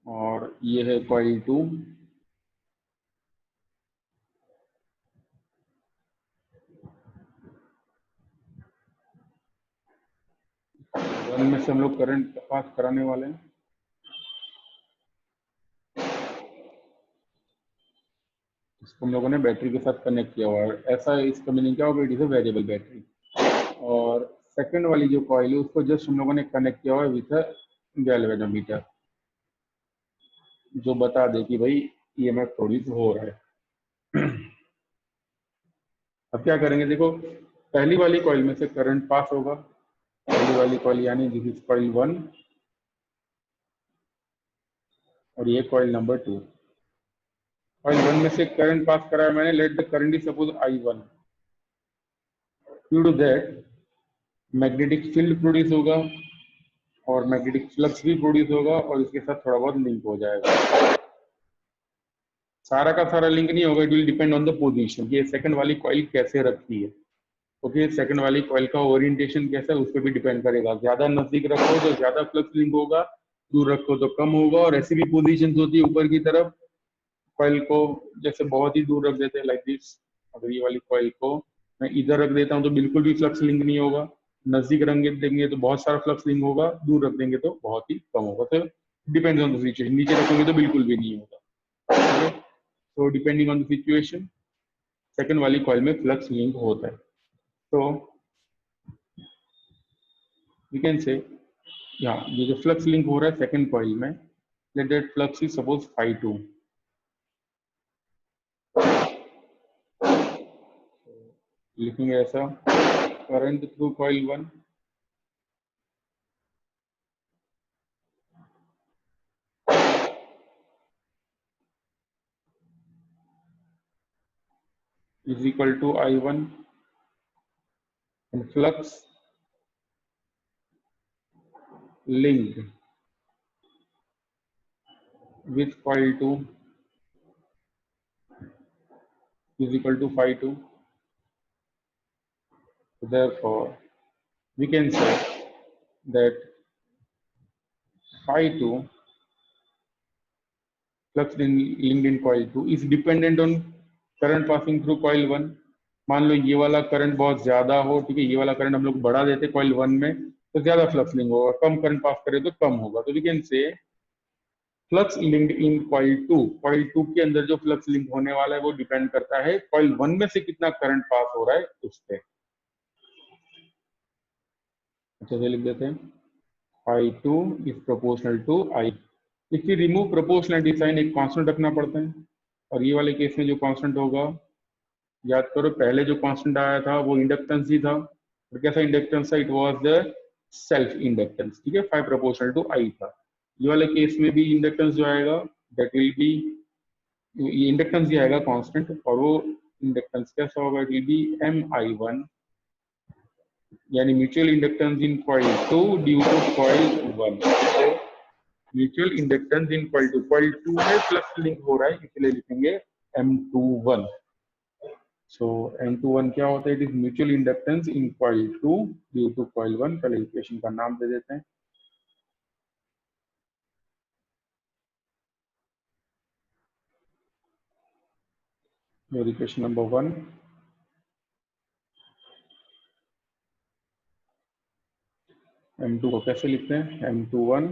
और ये है कॉइल 2। वन में से हम लोग करंट पास कराने वाले हैं, इसको हम लोगों ने बैटरी के साथ कनेक्ट किया हुआ है। ऐसा इसका मीनिंग क्या होगा? It is a variable battery. और सेकंड वाली जो कॉइल है उसको जस्ट हम लोगों ने कनेक्ट किया हुआ है विथ गैल्वेनोमीटर, जो बता दे कि भाई ईएमएफ प्रोड्यूस हो रहा है। अब क्या करेंगे, देखो पहली वाली कॉइल में से करंट पास होगा, पहली वाली कॉइल यानी दिस इज कॉइल 1, और ये कॉइल नंबर 2। कॉइल 1 में से करंट पास करा है मैंने, let the current is suppose I1। Due to that magnetic field produce होगा, और मैग्नेटिक फ्लक्स भी प्रोड्यूस होगा, और इसके साथ थोड़ा बहुत लिंक हो जाएगा। सारा का सारा लिंक नहीं होगा, it will depend on the position, ये सेकंड वाली कॉइल कैसे रखी है। ओके, सेकंड वाली कॉइल का ओरिएंटेशन कैसा है उस पर भी डिपेंड करेगा। ज्यादा नजदीक रखो तो ज्यादा फ्लक्स लिंक होगा, दूर रखो तो कम होगा। और ऐसी भी पोजीशन होती है ऊपर की तरफ, कॉइल को जैसे बहुत ही दूर रख देते हैं, लाइक दिस। अगर ये वाली कॉइल को मैं इधर रख देता हूँ तो बिल्कुल भी फ्लक्स लिंक नहीं होगा, नजदीक रख देंगे तो बहुत सारा फ्लक्स लिंक होगा, दूर रख देंगे तो बहुत ही कम होगा। तो डिपेंड्स ऑन द सिचुएशन, नीचे रखोगे तो बिल्कुल भी नहीं होगा। तो depending on the situation second वाली कॉइल में फ्लक्स लिंक होता है। तो वी कैन से ये जो फ्लक्स लिंक हो रहा है सेकंड कॉइल में, let that flux is suppose phi2। लिखेंगे ऐसा, current through coil 1 is equal to I1, and flux linked with coil 2 is equal to phi2. Therefore we can say that phi 2 flux linked in coil 2 is dependent on current passing through coil 1. मान लो ये वाला current बहुत ज्यादा हो, ठीक है, ये वाला करंट हम लोग बढ़ा देते कॉइल 1 में तो ज्यादा फ्लक्स लिंक होगा, कम करंट पास करे तो कम होगा। तो we can say flux linked in coil 2 के अंदर जो फ्लक्स लिंक होने वाला है वो डिपेंड करता है कॉइल 1 में से कितना करंट पास हो रहा है उस पे। अच्छा से लिख देते हैं phi 2 is proportional to I। If you remove proportionality sign एक कांस्टेंट रखना पड़ता है, और ये वाले केस में जो कांस्टेंट होगा, याद करो पहले जो कांस्टेंट आया था वो इंडक्टेंस ही था, और कैसा इंडक्टेंस था, it was the self inductance, ठीक है, phi प्रोपोर्शनल टू I था। ये वाले केस में भी इंडक्टेंस जो आएगा दैट विल बी, ये इंडक्टेंस ही आएगा कांस्टेंट, और वो इंडक्टेंस कैसा होगा, इट विल बी Mi1, यानी mutual inductance in coil 2 due to coil 1। Mutual inductance in coil 2 में फ्लक्स लिंक हो रहा है, इसलिए लिखेंगे M21। सो M21 क्या होता है, it is mutual inductance in coil 2 due to coil 1। पहले इक्वेशन का नाम दे देते हैं, इक्वेशन नंबर 1, M2 को कैसे लिखते हैं, M21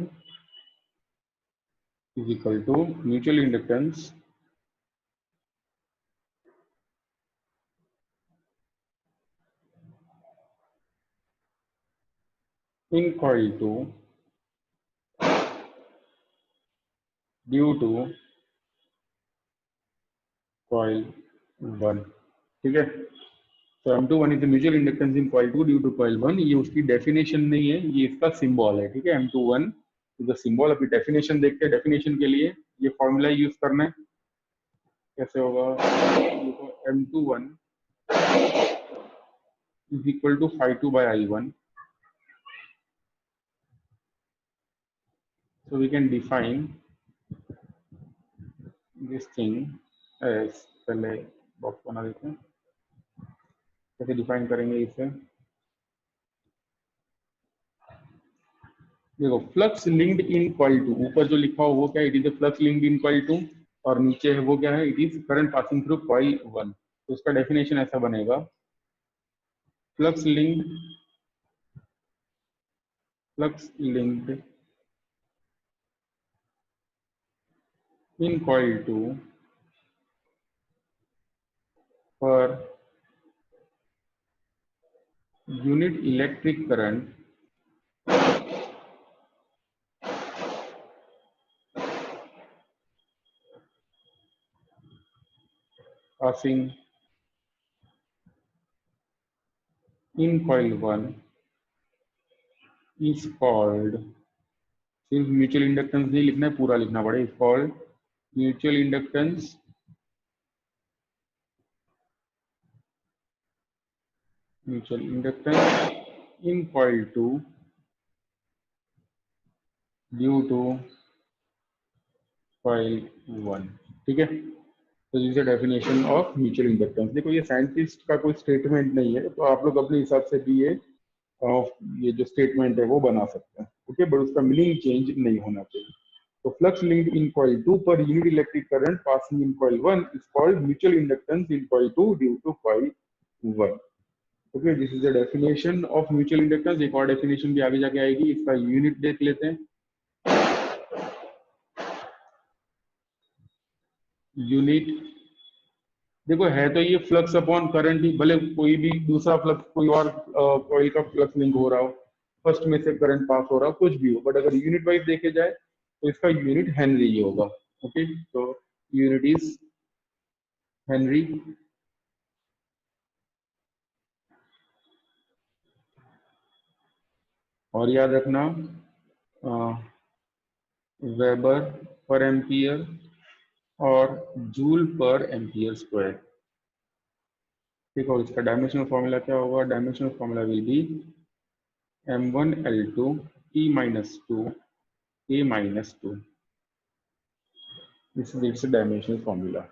is equal to mutual inductance in coil 2 due to coil 1, ठीक है। तो M21 is mutual inductance in coil 2 due to coil 1, ये उसकी डेफिनेशन नहीं है, ये इसका सिंबल है, ठीक है। M21 is the symbol. अभी डेफिनेशन देखते हैं, डेफिनेशन के लिए ये फॉर्मूला यूज करना है, कैसे होगा, M21 is equal to phi 2 by I1, so we can define this thing as, पहले बॉक्स बना देते हैं, कैसे डिफाइन करेंगे इसे, देखो फ्लक्स लिंक्ड इन कॉइल 2, ऊपर जो लिखा हो वो क्या है, it is the flux linked in coil 2, और नीचे है वो क्या है, it is current passing through coil 1। तो उसका डेफिनेशन ऐसा बनेगा, flux linked in coil 2 per unit electric current passing in coil 1 is called, सिर्फ म्यूचुअल इंडक्टेंस नहीं लिखना है, पूरा लिखना पड़ेगा, is called mutual inductance in coil 2 due to coil 1, ठीक है। तो this is definition of mutual inductance. देखो ये साइंटिस्ट का कोई स्टेटमेंट नहीं है, तो आप लोग अपने हिसाब से भी ये जो स्टेटमेंट है वो बना सकते हैं, ओके, बट उसका मीनिंग चेंज नहीं होना चाहिए। तो flux linked in coil 2 per unit electric current passing in coil 1 is called mutual inductance in coil 2 due to coil 1, okay. This is the definition of mutual inductance. एक और definition भी आगे जाके आएगी, इसका यूनिट देख लेते हैं। यूनिट देखो है तो ये फ्लक्स अपॉन करंट ही, भले कोई भी दूसरा फ्लक्स, कोई और कॉइल का फ्लक्स लिंक हो रहा हो, फर्स्ट में से करंट पास हो रहा हो, कुछ भी हो, बट अगर यूनिट वाइज देखे जाए तो इसका यूनिट हेनरी ही होगा, ओके। तो यूनिट इज हेनरी, और याद रखना वेबर पर एम्पियर और जूल पर एम्पियर स्क्वायर, ठीक है। और इसका डायमेंशनल फॉर्मूला क्या होगा, dimensional formula will be M1L2 E minus 2 A minus 2, this is its dimensional formula।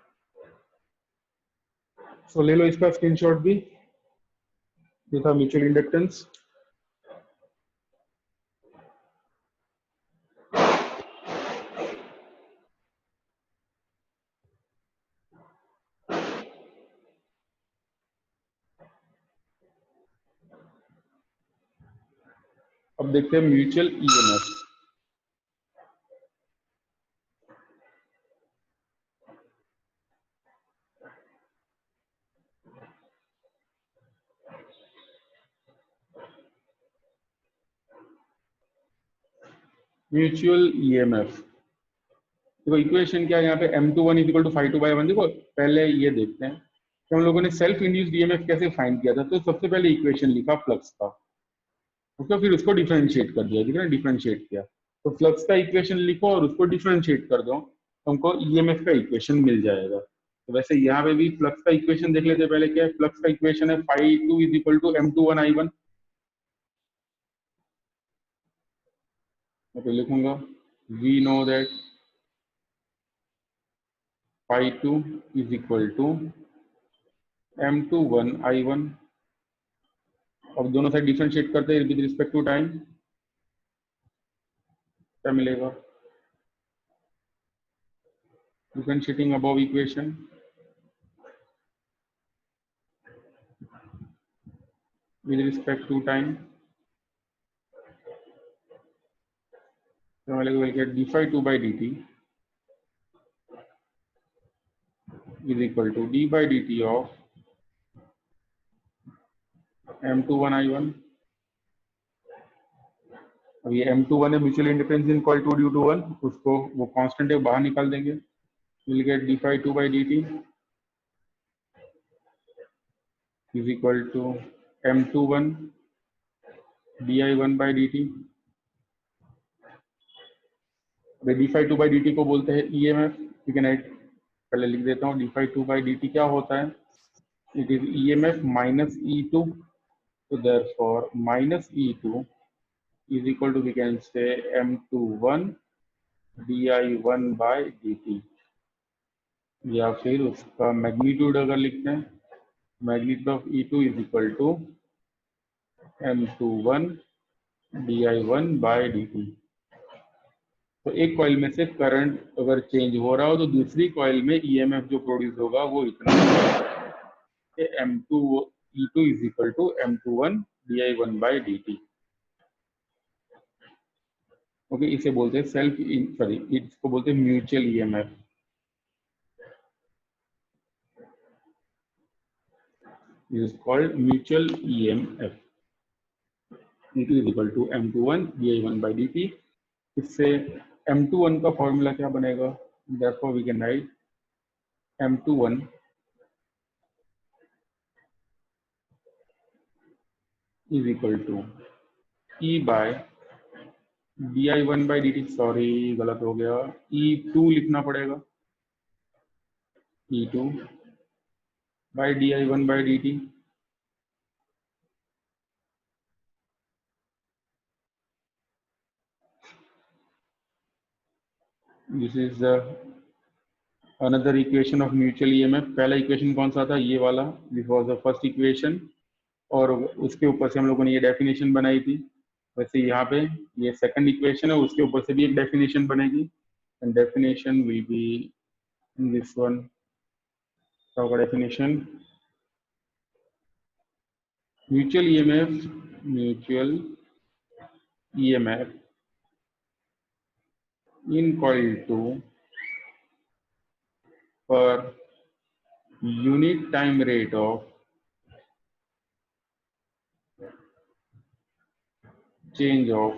so ले लो इसका स्क्रीनशॉट भी, ये था म्यूचुअल इंडक्टेंस। अब देखते हैं म्यूचुअल ईएमएफ। म्यूचुअल ईएमएफ देखो इक्वेशन क्या है यहाँ पे, m21 is equal to five two by one. देखो पहले ये देखते हैं कि हम लोगों ने सेल्फ इंड्यूस्ड ईएमएफ कैसे फाइंड किया था। तो सबसे पहले इक्वेशन लिखा फ्लक्स का, उसको फिर उसको डिफरेंशिएट कर दिया, ठीक है ना, डिफरेंशिएट किया। तो फ्लक्स का इक्वेशन लिखो और उसको डिफरेंशिएट कर दो, तो हमको ईएमएफ का इक्वेशन मिल जाएगा। तो वैसे यहाँ पे भी फ्लक्स का इक्वेशन देख लेते हैं पहले। क्या है फ्लक्स का इक्वेशन? है five two is equal to m21 I1। मैं तो लिखूंगा we know that five two is equal to m21 I1। अब दोनों साइड डिफरेंशिएट करते हैं विद रिस्पेक्ट टू टाइम, क्या मिलेगा? Differentiating above equation with respect to time, so we will get d phi 2 by dt is equal to d by dt of m21 I1। अब ये m21 है mutual independence in coil 2 due to 1, उसको वो constant है बाहर निकाल देंगे, will get d phi 2 by dt is equal to m21 di1 by dt। d phi 2 by dt को बोलते हैं ईएमएफ, ठीक है ना। पहले लिख देता हूँ d phi 2 by dt क्या होता है, it is EMF minus E2। so therefore minus E2 is equal to, we can say, m21 di1 by dt, या फिर उसका मैग्नीट्यूड अगर लिखते हैं, magnitude of E2 is equal to m21 di1 by dt। तो एक कॉइल में से करंट अगर चेंज हो रहा हो तो दूसरी कॉइल में ईएमएफ जो प्रोड्यूस होगा वो इतना m2 E2 is equal to m21 di1 by dt। Okay, इसे बोलते हैं सेल्फ, सॉरी इसको बोलते हैं mutual EMF. Is called mutual EMF. E2 is equal to m21 di1 by dt। इससे m21 का फॉर्मूला क्या बनेगा? therefore we can write m21 is equal to E by di1 by dt, sorry गलत हो गया, E2 लिखना पड़ेगा, E2 by di1 by dt। This is the another equation of mutual EMF. पहला इक्वेशन कौन सा था? ये वाला, this was the first equation, और उसके ऊपर से हम लोगों ने ये डेफिनेशन बनाई थी। वैसे यहाँ पे ये सेकंड इक्वेशन है, उसके ऊपर से भी एक डेफिनेशन बनेगी, and definition will be in this one. क्या होगा definition? Mutual EMF in coil 2 per unit time rate of change of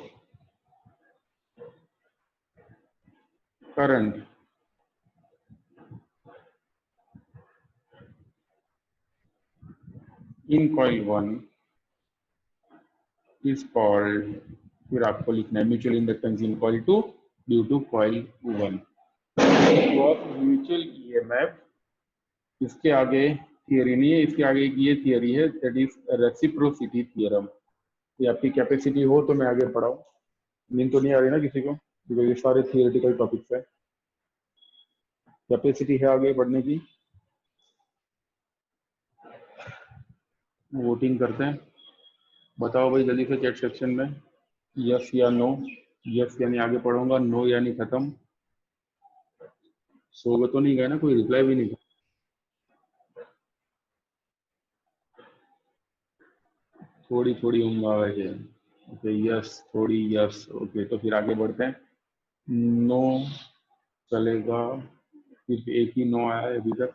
current in coil 1 is called, फिर आपको लिखना है mutual inductance in coil 2 due to coil 1। Mutual EMF, इसके आगे theory नहीं है, इसके आगे ये थियरी है, दैट इज रेसिप्रोसिटी थ्योरम। ये आपकी कैपेसिटी हो तो मैं आगे पढ़ाऊं, नींद तो नहीं आ रही ना किसी को, क्योंकि ये सारे थियोरेटिकल टॉपिक्स है। कैपेसिटी है आगे पढ़ने की, वोटिंग करते हैं। बताओ भाई जल्दी से चैट सेक्शन में, यस या नो। यस यानी आगे पढ़ूंगा, नो यानी खत्म। सो तो नहीं गए ना, कोई रिप्लाई भी नहीं था। थोड़ी थोड़ी उम्र है, ओके यस, थोड़ी यस। ओके तो फिर आगे बढ़ते हैं। नो चलेगा, सिर्फ एक ही नो आया है अभी तक,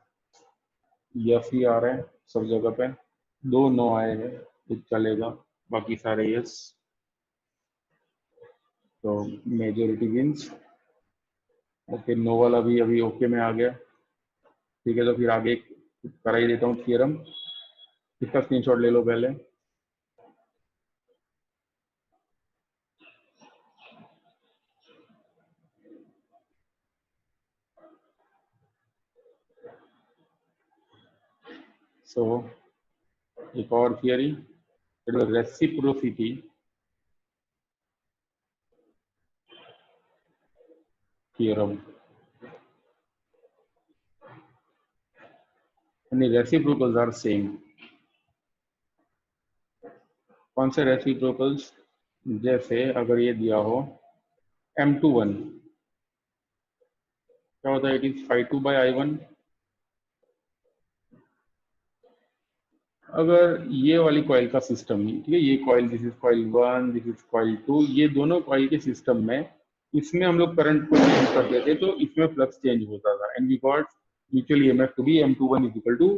यस ही आ रहा है सब जगह पे। दो नो आए हैं, एक चलेगा, बाकी सारे यस। तो मेजोरिटी विंस। ओके नो वाला भी अभी ओके में आ गया। ठीक है तो फिर आगे करा ही देता हूँ थियरम। इसका स्क्रीनशॉट ले लो पहले। सो एक और theory, reciprocity theorem. Reciprocals are same. कौन से रेसिप्रोकल्स? जैसे अगर ये दिया हो M21, क्या होता है? It is phi2/I1। अगर ये वाली कॉइल का सिस्टम ही, ठीक है, ये coil, this is coil 1, this is coil 2, ये दोनों कॉइल के सिस्टम में, इसमें हम लोग करंट को चेंज कर देते तो इसमें फ्लक्स चेंज होता था, and we got mutual EMF to be M21 is equal to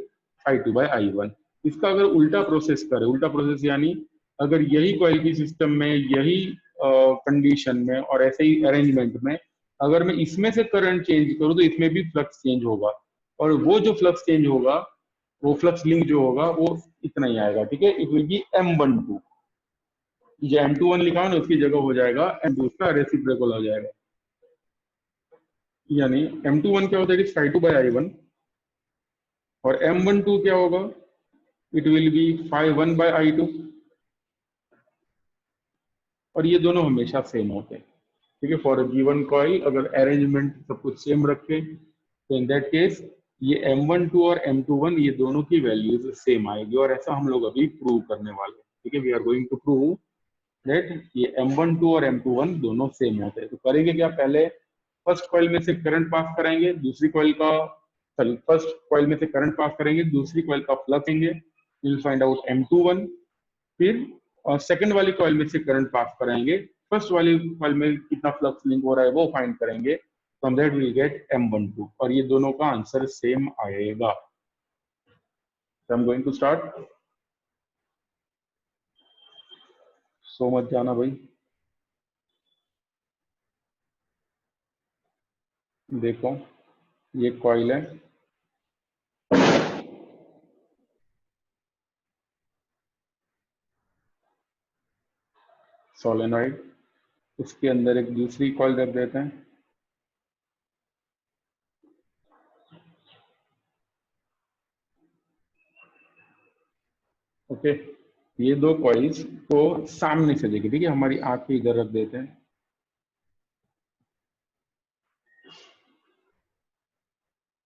phi2/I1। इसका अगर उल्टा प्रोसेस करें, उल्टा प्रोसेस यानी अगर यही कॉइल की सिस्टम में, यही कंडीशन में और ऐसे ही अरेंजमेंट में अगर मैं इसमें से करंट चेंज करूं तो इसमें भी फ्लक्स चेंज होगा, और वो जो फ्लक्स चेंज होगा, वो फ्लक्स लिंक जो होगा वो इतना ही आएगा। ठीक है, इट विल बी M12। जो M21 लिखा है ना उसकी जगह हो जाएगा M2, उसका रेसिप्रोकल हो जाएगा। यानी M21 क्या होता है? phi2/I1, और M12 क्या होगा? It will B phi1/I2। और ये दोनों हमेशा सेम होते हैं। ठीक है, फॉर गिवन कॉइल अगर अरेंजमेंट सब कुछ सेम रखे तो इन दैट केस ये M12 और M21 ये दोनों की वैल्यूज सेम आएगी, और ऐसा हम लोग अभी प्रूव करने वाले हैं। ठीक है, we are going to prove that ये M12 और M21 दोनों सेम होते हैं। तो करेंगे क्या? पहले फर्स्ट कॉइल में से करंट पास कराएंगे, दूसरी कॉइल का, सॉरी, फर्स्ट कॉइल में से करंट पास करेंगे, दूसरी कॉइल का फ्लक्स लेंगे, विल फाइंड आउट M21। फिर सेकंड वाली कॉइल में से करंट पास कराएंगे, फर्स्ट वाली कॉइल में कितना फ्लक्स लिंक हो रहा है वो फाइंड करेंगे, from that will get M12, और ये दोनों का आंसर सेम आएगा। I am going to start. सो मत जाना भाई। देखो ये कॉइल है, सोलेनॉइड, उसके अंदर एक दूसरी कॉइल रख देते हैं। ओके, ये दो कॉइल्स को सामने से देखिए, ठीक है, हमारी आंख के इधर रख देते हैं,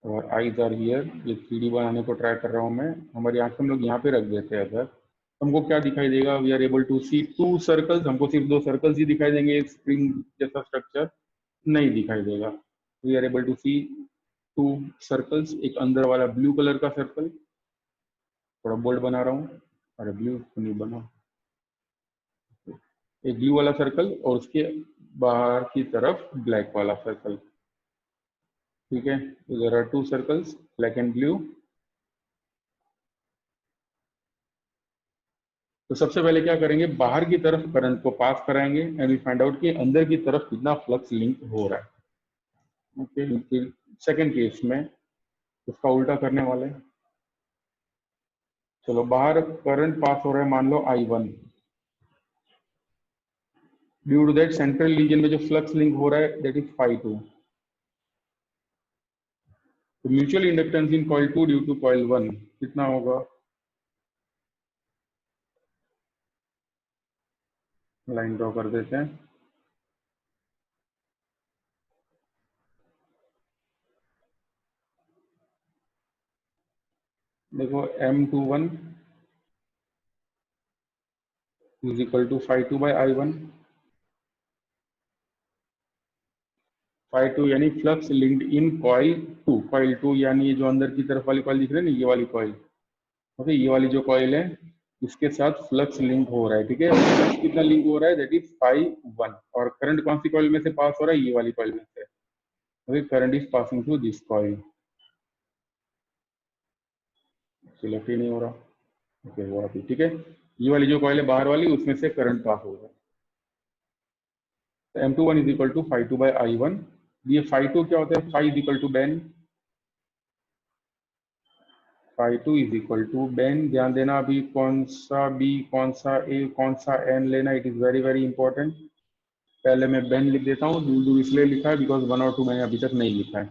और आईज आर हियर। ये 3D बनाने को ट्राई कर रहा हूँ मैं। हमारी आंख हम लोग यहाँ पे रख देते हैं, अगर हमको क्या दिखाई देगा? We are able to see two circles. हमको सिर्फ दो सर्कल्स ही दिखाई देंगे, स्प्रिंग जैसा स्ट्रक्चर नहीं दिखाई देगा। We are able to see two circles, एक अंदर वाला ब्लू कलर का सर्कल, थोड़ा बोल्ड बना रहा हूँ, अरे ब्लू नहीं बना, एक ब्लू वाला सर्कल और उसके बाहर की तरफ ब्लैक वाला सर्कल। ठीक है, तो there are two circles, black and blue. तो सबसे पहले क्या करेंगे? बाहर की तरफ करंट को पास कराएंगे, एंड वी फाइंड आउट कि अंदर की तरफ कितना फ्लक्स लिंक हो रहा है। ओके, फिर सेकेंड केस में उसका उल्टा करने वाले हैं। चलो, बाहर करंट पास हो रहा है, मान लो I1। Due to that central region में जो फ्लक्स लिंक हो रहा है दैट इज phi2। तो mutual inductance in coil 2 due to coil 1 कितना होगा? लाइन ड्रॉ कर देते हैं। देखो M21 is equal to phi2/I1। phi2 यानी flux linked in coil 2। Coil 2 यानी ये जो अंदर की तरफ वाली कॉइल दिख रही है ना, ये वाली कॉइल। ओके, ये वाली जो कॉइल है इसके साथ फ्लक्स लिंक हो रहा है, ठीक है। फ्लक्स कितना लिंक हो रहा है, दैट इज फाई 1, और करंट कौन सी कॉइल में से पास हो रहा है, ये वाली कॉइल में से। Okay, current is passing through this coil. Select ही नहीं हो रहा, ओके वो अभी ठीक है। ये वाली जो कॉइल है बाहर वाली, उसमें से करंट पास हो रहा है। M21 is equal to phi 2 by I1। ये फाई 2 क्या होता है, phi is equal to ben, phi 2 is equal to ben. ध्यान देना अभी कौन सा बी, कौन सा ए, कौन सा एन लेना, it is very very important. पहले मैं बेन लिख देता हूँ, दूर दूर इसलिए लिखा है बिकॉज 1 और 2 मैंने अभी तक नहीं लिखा है।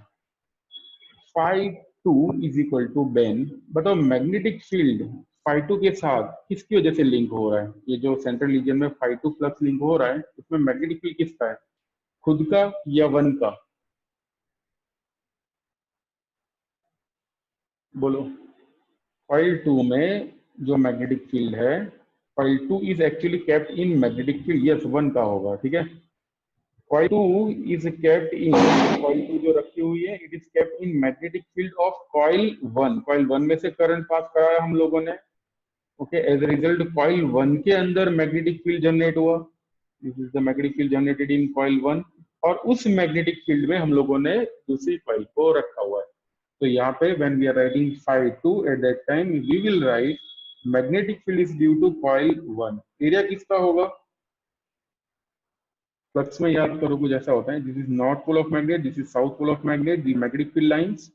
Phi 2 is equal to ben. बताओ मैग्नेटिक फील्ड फाई 2 के साथ किसकी वजह से लिंक हो रहा है, ये जो सेंट्रल रीजन में फाई 2 फ्लक्स लिंक हो रहा है, उसमें मैग्नेटिक फील्ड किसका है, खुद का या 1 का, बोलो। कॉइल 2 में जो मैग्नेटिक फील्ड है, coil 2 is actually kept in magnetic field, yes 1 का होगा, ठीक है। Coil 2 is kept in, coil 2 जो रखी हुई है, it is kept in magnetic field of coil 1। Coil 1 में से करंट पास कराया हम लोगों ने, okay. As a result coil 1 के अंदर मैग्नेटिक फील्ड जनरेट हुआ, this is the magnetic field generated in coil 1। और उस मैग्नेटिक फील्ड में हम लोगों ने दूसरी कॉइल को रखा हुआ है। तो यहाँ पे when we are writing phi 2 at that time we will write magnetic field is due to coil 1। Area किसका होगा, फ्लक्स में याद करो कुछ ऐसा होता है, this is north pole of magnet, this is south pole of magnet, the magnetic field lines,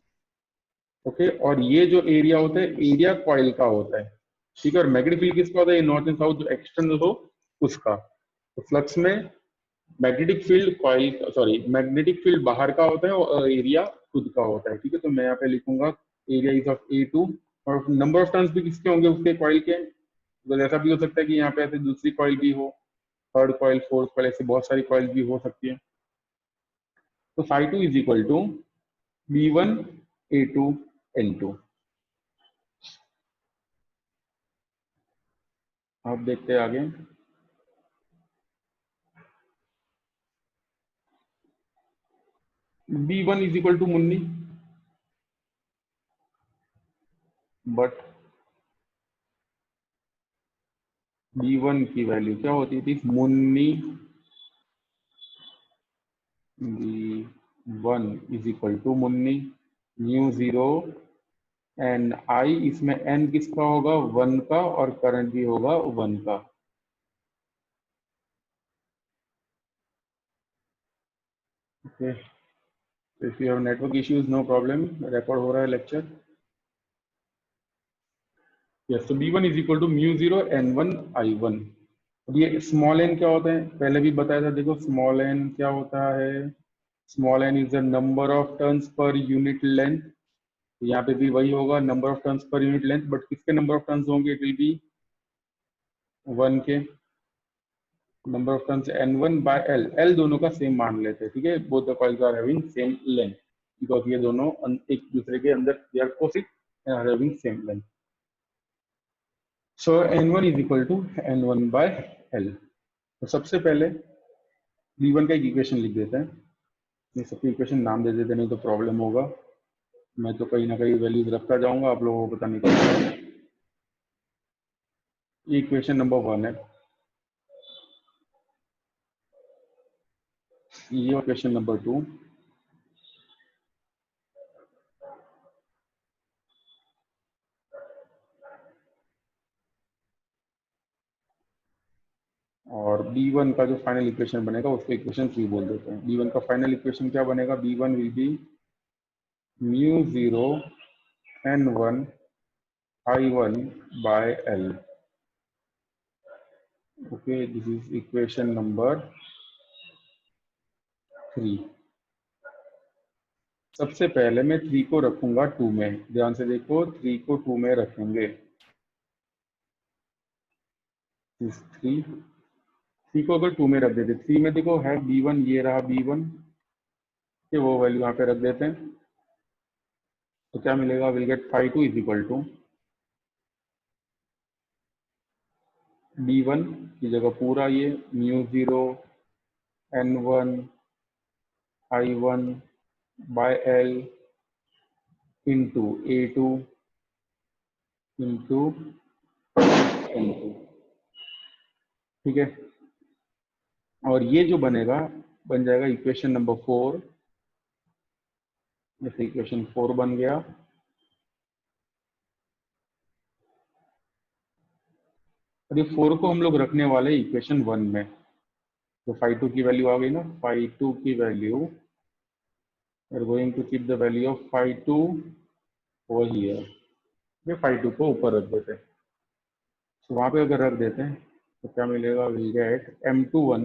okay. और ये जो एरिया होता है, एरिया कॉइल का होता है, ठीक है। और मैग्नेटिक फील्ड किसका होता है, नॉर्थ एंड साउथ जो एक्सटर्नल हो उसका। तो फ्लक्स में magnetic field coil, sorry magnetic field बाहर का होता है और एरिया खुद का होता है, ठीक है। तो मैं यहाँ पे लिखूंगा एरिया इज ऑफ A2, और नंबर ऑफ टर्न्स भी किसके होंगे, उसके कॉइल के। तो ऐसा भी हो सकता है कि यहाँ पे ऐसे दूसरी कॉइल भी हो, थर्ड कॉइल, फोर्थ कॉइल, ऐसे बहुत सारी कॉइल भी हो सकती है। तो phi 2 is equal to B1 A2 N2। आप देखते हैं आगे, B1 इज इक्वल टू मुन्नी, बट B1 की वैल्यू क्या होती थी, मुन्नी। B1 इज इक्वल टू मुन्नी, न्यू जीरो, एन आई, इसमें एन किसका होगा, 1 का, और करंट भी होगा 1 का, okay. If you have network issues no problem, record हो रहा है लेक्चर। यस, तो B1 is equal to mu zero N1 I1। अब ये स्मॉल एन क्या होता है, पहले भी बताया था, देखो स्मॉल एन क्या होता है, small N is the number of turns per unit length. यहाँ पे भी वही होगा, number of turns per unit length, but किसके नंबर ऑफ टर्न्स होंगे, इट विल बी 1 के। Number of turns N1 by L, L दोनों का सेम मान लेते हैं, ठीक है। Both the coils are having same length, because ये दोनों एक दूसरे के अंदर they are opposite and are having same length. So N1 is equal to N1 by L। तो सबसे पहले B1 का एक इक्वेशन लिख देते हैं, ये सबकी इक्वेशन नाम दे देते, नहीं तो प्रॉब्लम होगा। मैं तो कहीं ना कहीं वैल्यूज रखता जाऊंगा, आप लोगों को पता नहीं चलेगा। ये इक्वेशन नंबर 1 है, ये क्वेश्चन नंबर 2, और B1 का जो फाइनल इक्वेशन बनेगा उसको इक्वेशन 3 बोल देते हैं। B1 का फाइनल इक्वेशन क्या बनेगा, B1 will be mu zero N1 I1 by L, okay. This is equation number 3। सबसे पहले मैं 3 को रखूंगा 2 में, ध्यान से देखो, 3 को 2 में रखेंगे, 3, 3 को अगर 2 में रख देते, 3 में देखो है B1, ये रहा B1 के, वो वैल्यू यहाँ पे रख देते हैं, तो क्या मिलेगा, will get phi 2 is equal to B1 की जगह पूरा ये mu zero N1 I1 by L into A2 into N2, ठीक है। और ये जो बनेगा बन जाएगा इक्वेशन नंबर 4। जैसे इक्वेशन 4 बन गया, और ये 4 को हम लोग रखने वाले इक्वेशन 1 में। तो फाई 2 की वैल्यू आ गई ना, फाई 2 की value, we are going to keep the value of phi 2 over here. ये फाई 2 को ऊपर रख देते हैं, तो वहां पे अगर रख देते हैं तो क्या मिलेगा, will get M21,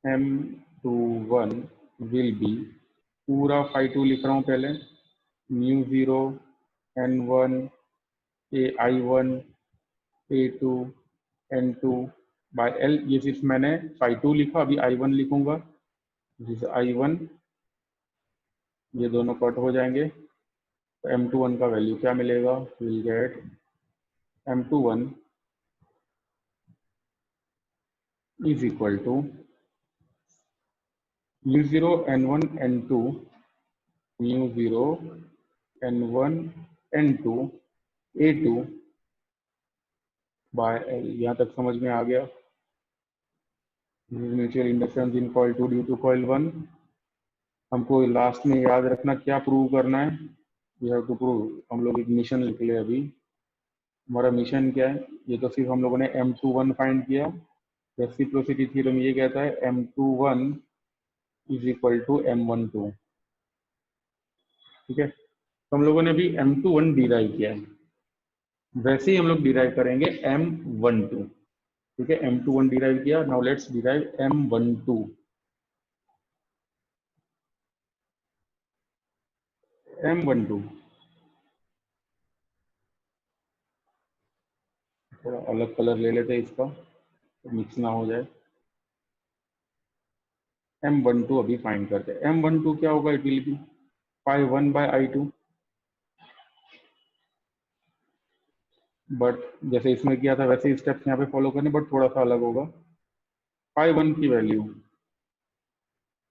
M21 will be, पूरा फाई 2 लिख रहा हूँ पहले, mu 0 N1 I1 A2 N2 bye L। ये सिर्फ मैंने फाई 2 लिखा, अभी I1 लिखूंगा, दिस I1, ये दोनों कट हो जाएंगे। तो M21 का वैल्यू क्या मिलेगा, will get M21 is equal to mu 0 N1 N2 mu 0 N1 N2 A2 by L। यहाँ तक समझ में आ गया। Mutual inductance in coil 2 due to coil 1। हमको लास्ट में याद रखना क्या प्रूव करना है, वी हैव टू प्रूव। हम लोग एक मिशन लिख ले अभी, हमारा मिशन क्या है, ये तो सिर्फ हम लोगों ने M21 फाइंड किया। रेसिप्रोसिटी थ्योरम ये कहता है M21 is equal to M12, ठीक है। तो हम लोगों ने अभी M21 डिराइव किया है, वैसे ही हम लोग डिराइव करेंगे M12, ठीक है। M21 डिराइव किया, now let's derive M12। M12 थोड़ा अलग कलर ले लेते हैं इसका, तो मिक्स ना हो जाए। M12 अभी फाइंड करते हैं। M12 क्या होगा, it will be phi 1 by I2, but जैसे इसमें किया था वैसे ही स्टेप्स यहाँ पे फॉलो करने, बट थोड़ा सा अलग होगा। फाई 1 की वैल्यू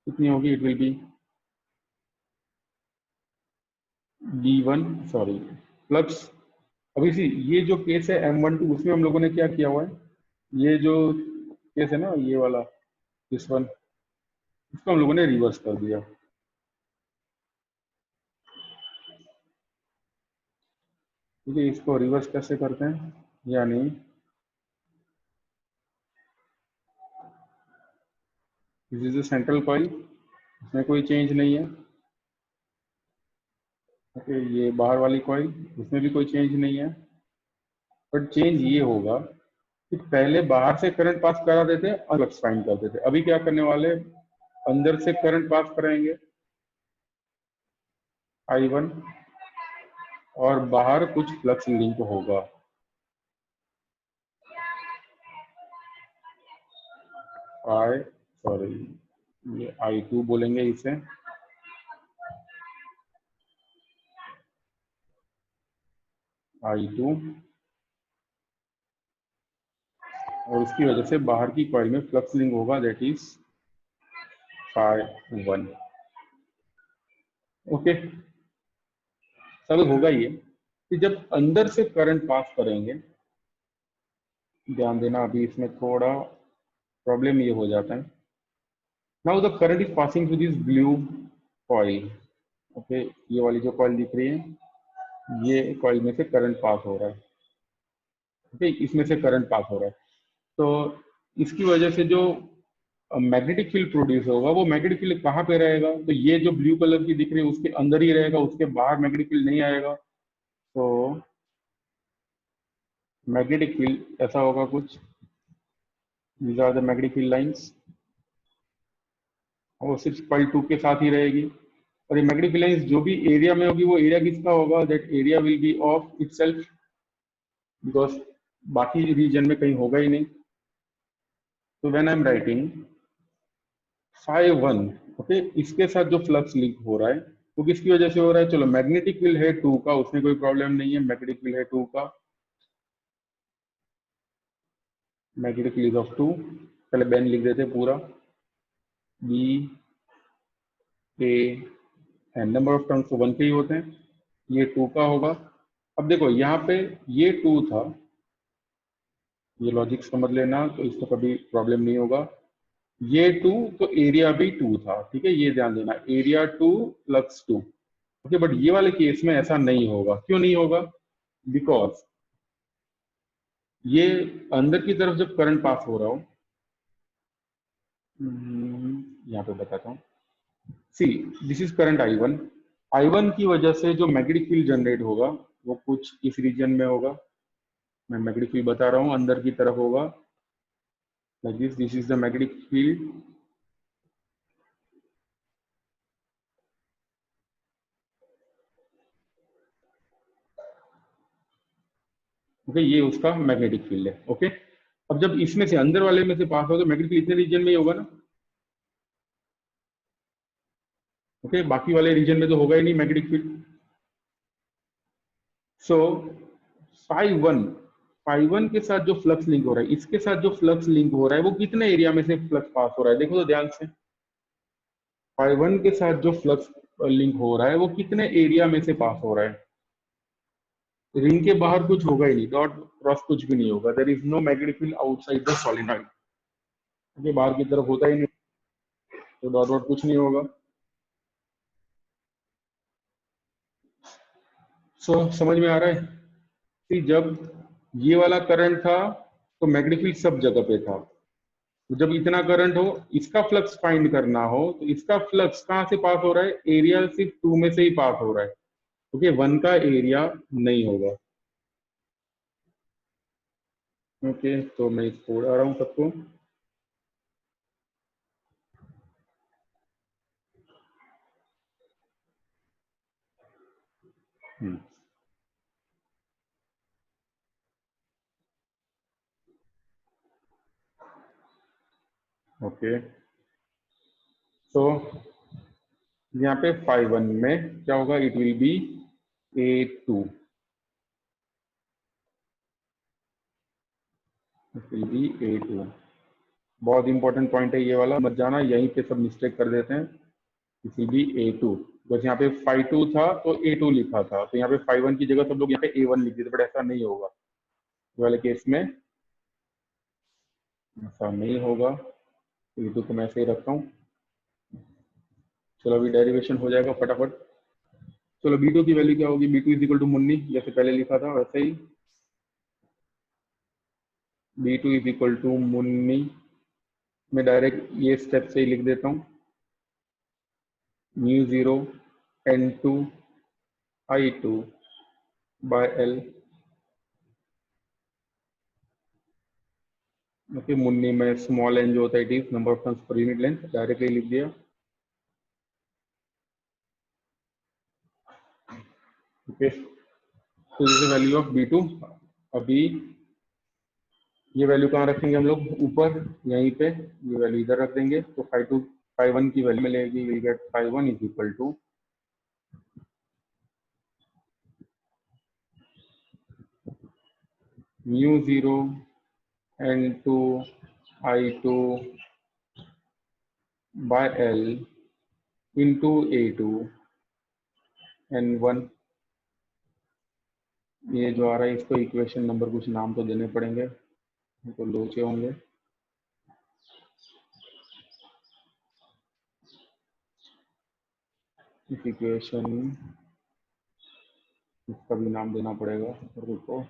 कितनी होगी, it will B D1, sorry flux. अभी सी ये जो केस है M12, उसमें हम लोगों ने क्या किया हुआ है, ये जो केस है ना ये वाला, दिस वन, इसको हम लोगों ने रिवर्स कर दिया। ठीक है, इसको रिवर्स कैसे करते हैं, यानी this is a central coil, इसमें कोई चेंज नहीं है। ओके, ये बाहर वाली कॉइल, इसमें भी कोई चेंज नहीं है, बट चेंज ये होगा कि पहले बाहर से करंट पास करा देते और फ्लक्स फाइंड करते थे। अभी क्या करने वाले, अंदर से करंट पास कराएंगे I1, और बाहर कुछ फ्लक्स लिंक होगा, I, सॉरी ये I2 बोलेंगे इसे, I2, और उसकी वजह से बाहर की कॉइल में फ्लक्स लिंक होगा, दैट इज फाई 1। ओके, सब होगा ये कि जब अंदर से करंट पास करेंगे, ध्यान देना अभी इसमें थोड़ा प्रॉब्लम ये हो जाता है। Now the current is passing through this blue coil. Okay, ये वाली जो कॉइल दिख रही है, ये कॉइल में से करंट पास हो रहा है। ओके, इसमें से करंट पास हो रहा है, तो इसकी वजह से जो मैग्नेटिक फील्ड प्रोड्यूस होगा, वो मैग्नेटिक फील्ड कहाँ पे रहेगा, तो ये जो ब्लू कलर की दिख रही है उसके अंदर ही रहेगा, उसके बाहर मैग्नेटिक फील्ड नहीं आएगा। तो मैग्नेटिक फील्ड ऐसा होगा कुछ, these are the magnetic field lines, और सिर्फ कॉइल 2 के साथ ही रहेगी। और ये मैग्नेटिक फील्ड लाइंस जो भी एरिया में होगी, वो एरिया किसका होगा, that area will be of itself, because बाकी रीजन में कहीं होगा ही नहीं। तो when I am writing phi 1, okay, इसके साथ जो फ्लक्स लिंक हो रहा है वो किसकी वजह से हो रहा है, चलो मैग्नेटिक फील्ड है 2 का, उसमें कोई प्रॉब्लम नहीं है, मैग्नेटिक फील्ड है 2 का, मैग्नेटिक फील्ड ऑफ 2, पहले बेन लिख देते पूरा, B A N, number of turns तो 1 के ही होते हैं, ये 2 का होगा, अब देखो यहाँ पे ये 2 था, ये लॉजिक समझ लेना, तो इसको कभी प्रॉब्लम नहीं होगा। ये 2 तो एरिया भी 2 था, ठीक है, ये ध्यान देना, एरिया 2 फ्लक्स 2। ओके, बट ये वाले केस में ऐसा नहीं होगा। क्यों नहीं होगा? बिकॉज ये अंदर की तरफ जब करंट पास हो रहा हो, यहाँ पे बताता हूँ। सी, this is current I1। I1 की वजह से जो मैग्नेटिक फील्ड जनरेट होगा वो कुछ इस रीजन में होगा। मैं मैग्नेटिक फील्ड बता रहा हूँ, अंदर की तरफ होगा, like this is the magnetic field. Okay, ये उसका मैग्नेटिक फील्ड है। ओके, अब जब इसमें से अंदर वाले में से पास हो तो मैग्नेटिक फील्ड इतने रीजन में ही होगा ना। ओके, बाकी वाले रीजन में तो होगा ही नहीं magnetic field. So phi one, phi one के साथ जो फ्लक्स लिंक हो रहा है, इसके साथ जो फ्लक्स लिंक हो रहा है वो कितने एरिया में से फ्लक्स पास हो रहा है, देखो तो ध्यान से। फाई वन के साथ जो फ्लक्स लिंक हो रहा है वो कितने एरिया में से पास हो रहा है। रिंग के बाहर कुछ होगा ही नहीं, डॉट क्रॉस कुछ भी नहीं होगा, there is no magnetic field outside the solenoid. क्योंकि बाहर की तरफ होता ही नहीं, तो डॉट डॉट कुछ नहीं होगा। समझ में आ रहा है कि जब ये वाला करंट था तो मैग्नेटिक फील्ड सब जगह पे था। तो जब इतना करंट हो, इसका फ्लक्स फाइंड करना हो, तो इसका फ्लक्स कहाँ से पास हो रहा है? एरिया सिर्फ 2 में से ही पास हो रहा है, क्योंकि 1 का एरिया नहीं होगा। ओके, तो मैं इसको उड़ा रहा हूँ सबको। ओके, तो यहाँ पे फाइव वन में क्या होगा? It will B A2, it will B A2। बहुत इंपॉर्टेंट पॉइंट है ये वाला, मत जाना, यहीं पे सब मिस्टेक कर देते हैं। इट विल बी A2, बस यहाँ पे फाइव टू था तो A2 लिखा था, तो यहाँ पे फाइव वन की जगह सब लोग यहाँ पे A1 लिख देते, बट ऐसा नहीं होगा। ये वाले केस में ऐसा नहीं होगा। A2 को मैं ऐसे ही रखता हूँ। चलो अभी डेरिवेशन हो जाएगा फटाफट। चलो B2 की वैल्यू क्या होगी? B2 is equal to Munni, जैसे पहले लिखा था वैसे ही। B2 इज इक्वल टू मुन्नी, मैं डायरेक्ट ये स्टेप से ही लिख देता हूँ, mu zero N2 I2 by L। Okay, मुन्नी में स्मॉल एन जो होता है it is number of turns per unit length, directly लिख दिया। ओके, तो this is value of B2। अभी ये वैल्यू कहाँ रखेंगे हम लोग? ऊपर यहीं पे, ये वैल्यू इधर रख देंगे, तो फाइव वन की वैल्यू मिलेगी, will get five one is equal to mu zero N2 I2 by L into A2 N1। ये जो आ रहा है इसको इक्वेशन नंबर कुछ नाम तो देने पड़ेंगे, तो लोचे होंगे। इस इक्वेशन इसका भी नाम देना पड़ेगा, रुको।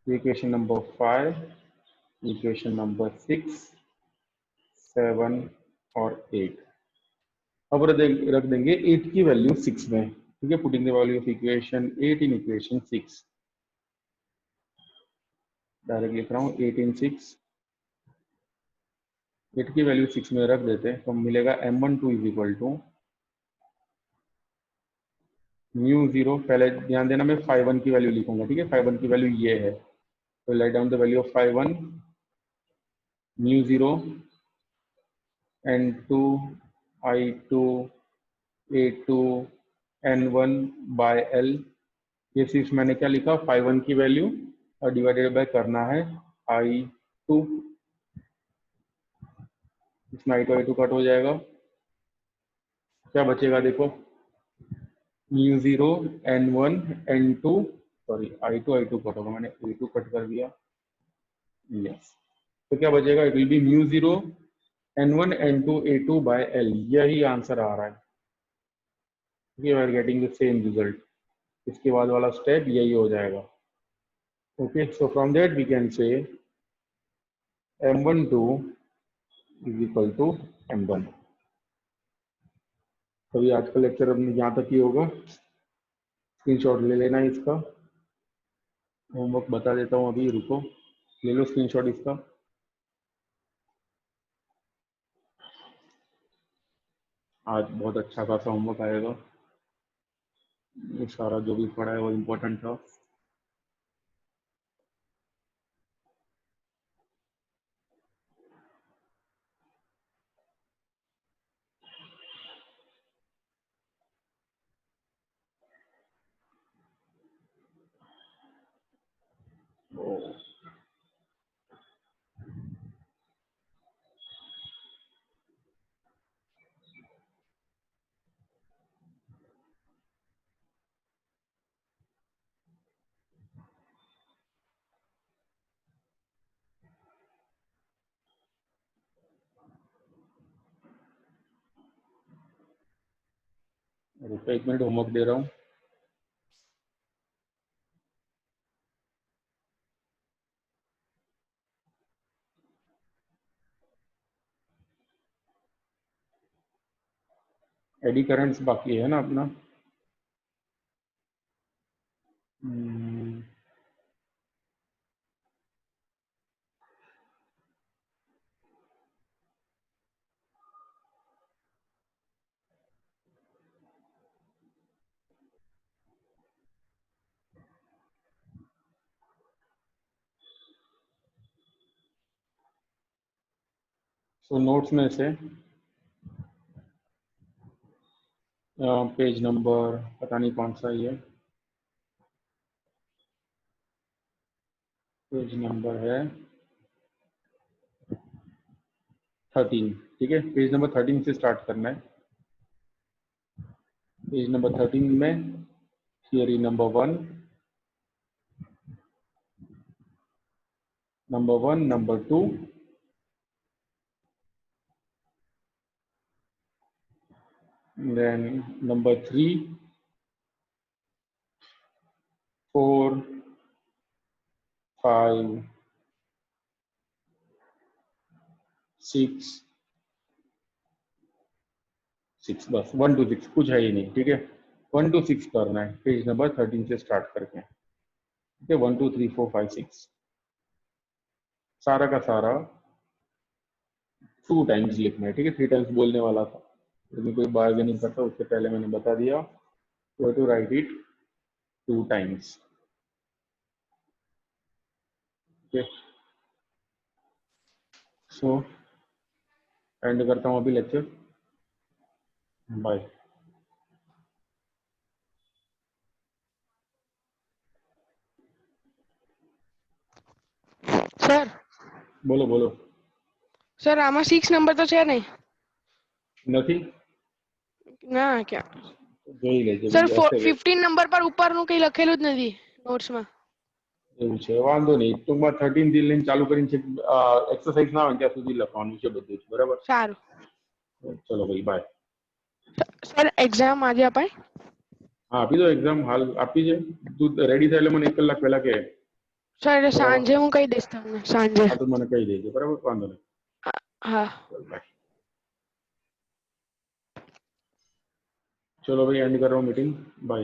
इक्वेशन नंबर 5, इक्वेशन नंबर 6, 7 और 8। अब रख देंगे 8 की वैल्यू 6 में, ठीक है, putting the value of equation 8 in equation 6। Direct लिख रहा हूँ 8 इन 6। 8 की वैल्यू 6 में रख देते हैं तो मिलेगा M12 is equal to mu zero, पहले ध्यान देना मैं फाइव वन की वैल्यू लिखूंगा, ठीक है, फाइव वन की वैल्यू ये है, तो write down the value of five one, mu zero N2 I2 A2 N1 by L। ये सिर्फ मैंने क्या लिखा? फाइव वन की वैल्यू और डिवाइडेड बाय करना है I2। इसमें I2 I2 कट हो जाएगा, क्या बचेगा देखो, mu zero n1 n2 sorry i2 cut होगा, मैंने a2 कट कर दिया। यस, तो क्या बचेगा, it will be mu zero n1 n2 a2 by l। यही आंसर आ रहा है, we are getting the same result. इसके बाद वाला स्टेप यही हो जाएगा। Okay, so from that we can say m12 is equal to m1। तभी आज का लेक्चर अपने यहाँ तक ही होगा। स्क्रीनशॉट ले लेना है इसका, होमवर्क बता देता हूँ अभी, रुको, ले लो स्क्रीनशॉट इसका। आज बहुत अच्छा खासा होमवर्क आएगा, ये सारा जो भी पढ़ा है वो इम्पोर्टेंट था। रुको, 1 मिनट, होमवर्क दे रहा हूँ। एडी करंट्स बाकी है ना अपना। सो नोट्स में से पेज नंबर पता नहीं कौन सा ये पेज नंबर है 13, ठीक है, पेज नंबर 13 से स्टार्ट करना है। पेज नंबर 13 में theory number 1, number 2, then number 3, 4, 5, 6, बस 1 to 6, कुछ है ही नहीं, ठीक है। 1 to 6 करना है पेज नंबर 13 से स्टार्ट करके, ठीक है। 1 2 3 4 5 6 सारा का सारा 2 टाइम्स लिखना है, ठीक है। 3 टाइम्स बोलने वाला था, लेकिन कोई बार्गेन नहीं करता, उससे पहले मैंने बता दिया, टू राइट इट 2 टाइम्स, ठीक है। सो एंड करता हूँ अभी लेक्चर, बाय। સર બોલો બોલો। સર આમાં 6 નંબર તો છે નહીં નથી ના ક્યાં જોઈ લેજે સર બીજું હશે કંઈક। 15 નંબર પર ઉપરનું કઈ લખેલું જ નથી નોટ્સમાં એવું છે, વાંધો નહીં, ટૂંકમાં 13 થી લઈને ચાલુ કરીને છે એક્સરસાઇઝ ના આવે ત્યાં સુધી લખવાનું છે બધું જ, બરાબર। સારું ચલો ભાઈ, બાય। સર એક્ઝામ આજે અપાય હા, આપી દો એક્ઝામ, હાલ આપી છે। તું રેડી થાય એટલે મને 1 કલાક પહેલા કહે, સર બરાબર। સાંજે હું કહી દઈશ તમને સાંજે હા, તો મને કહી દેજો, બરાબર, વાંધો નહીં, હા ચલ બાય। चलो भाई एंड कर रहा हूँ मीटिंग, बाय।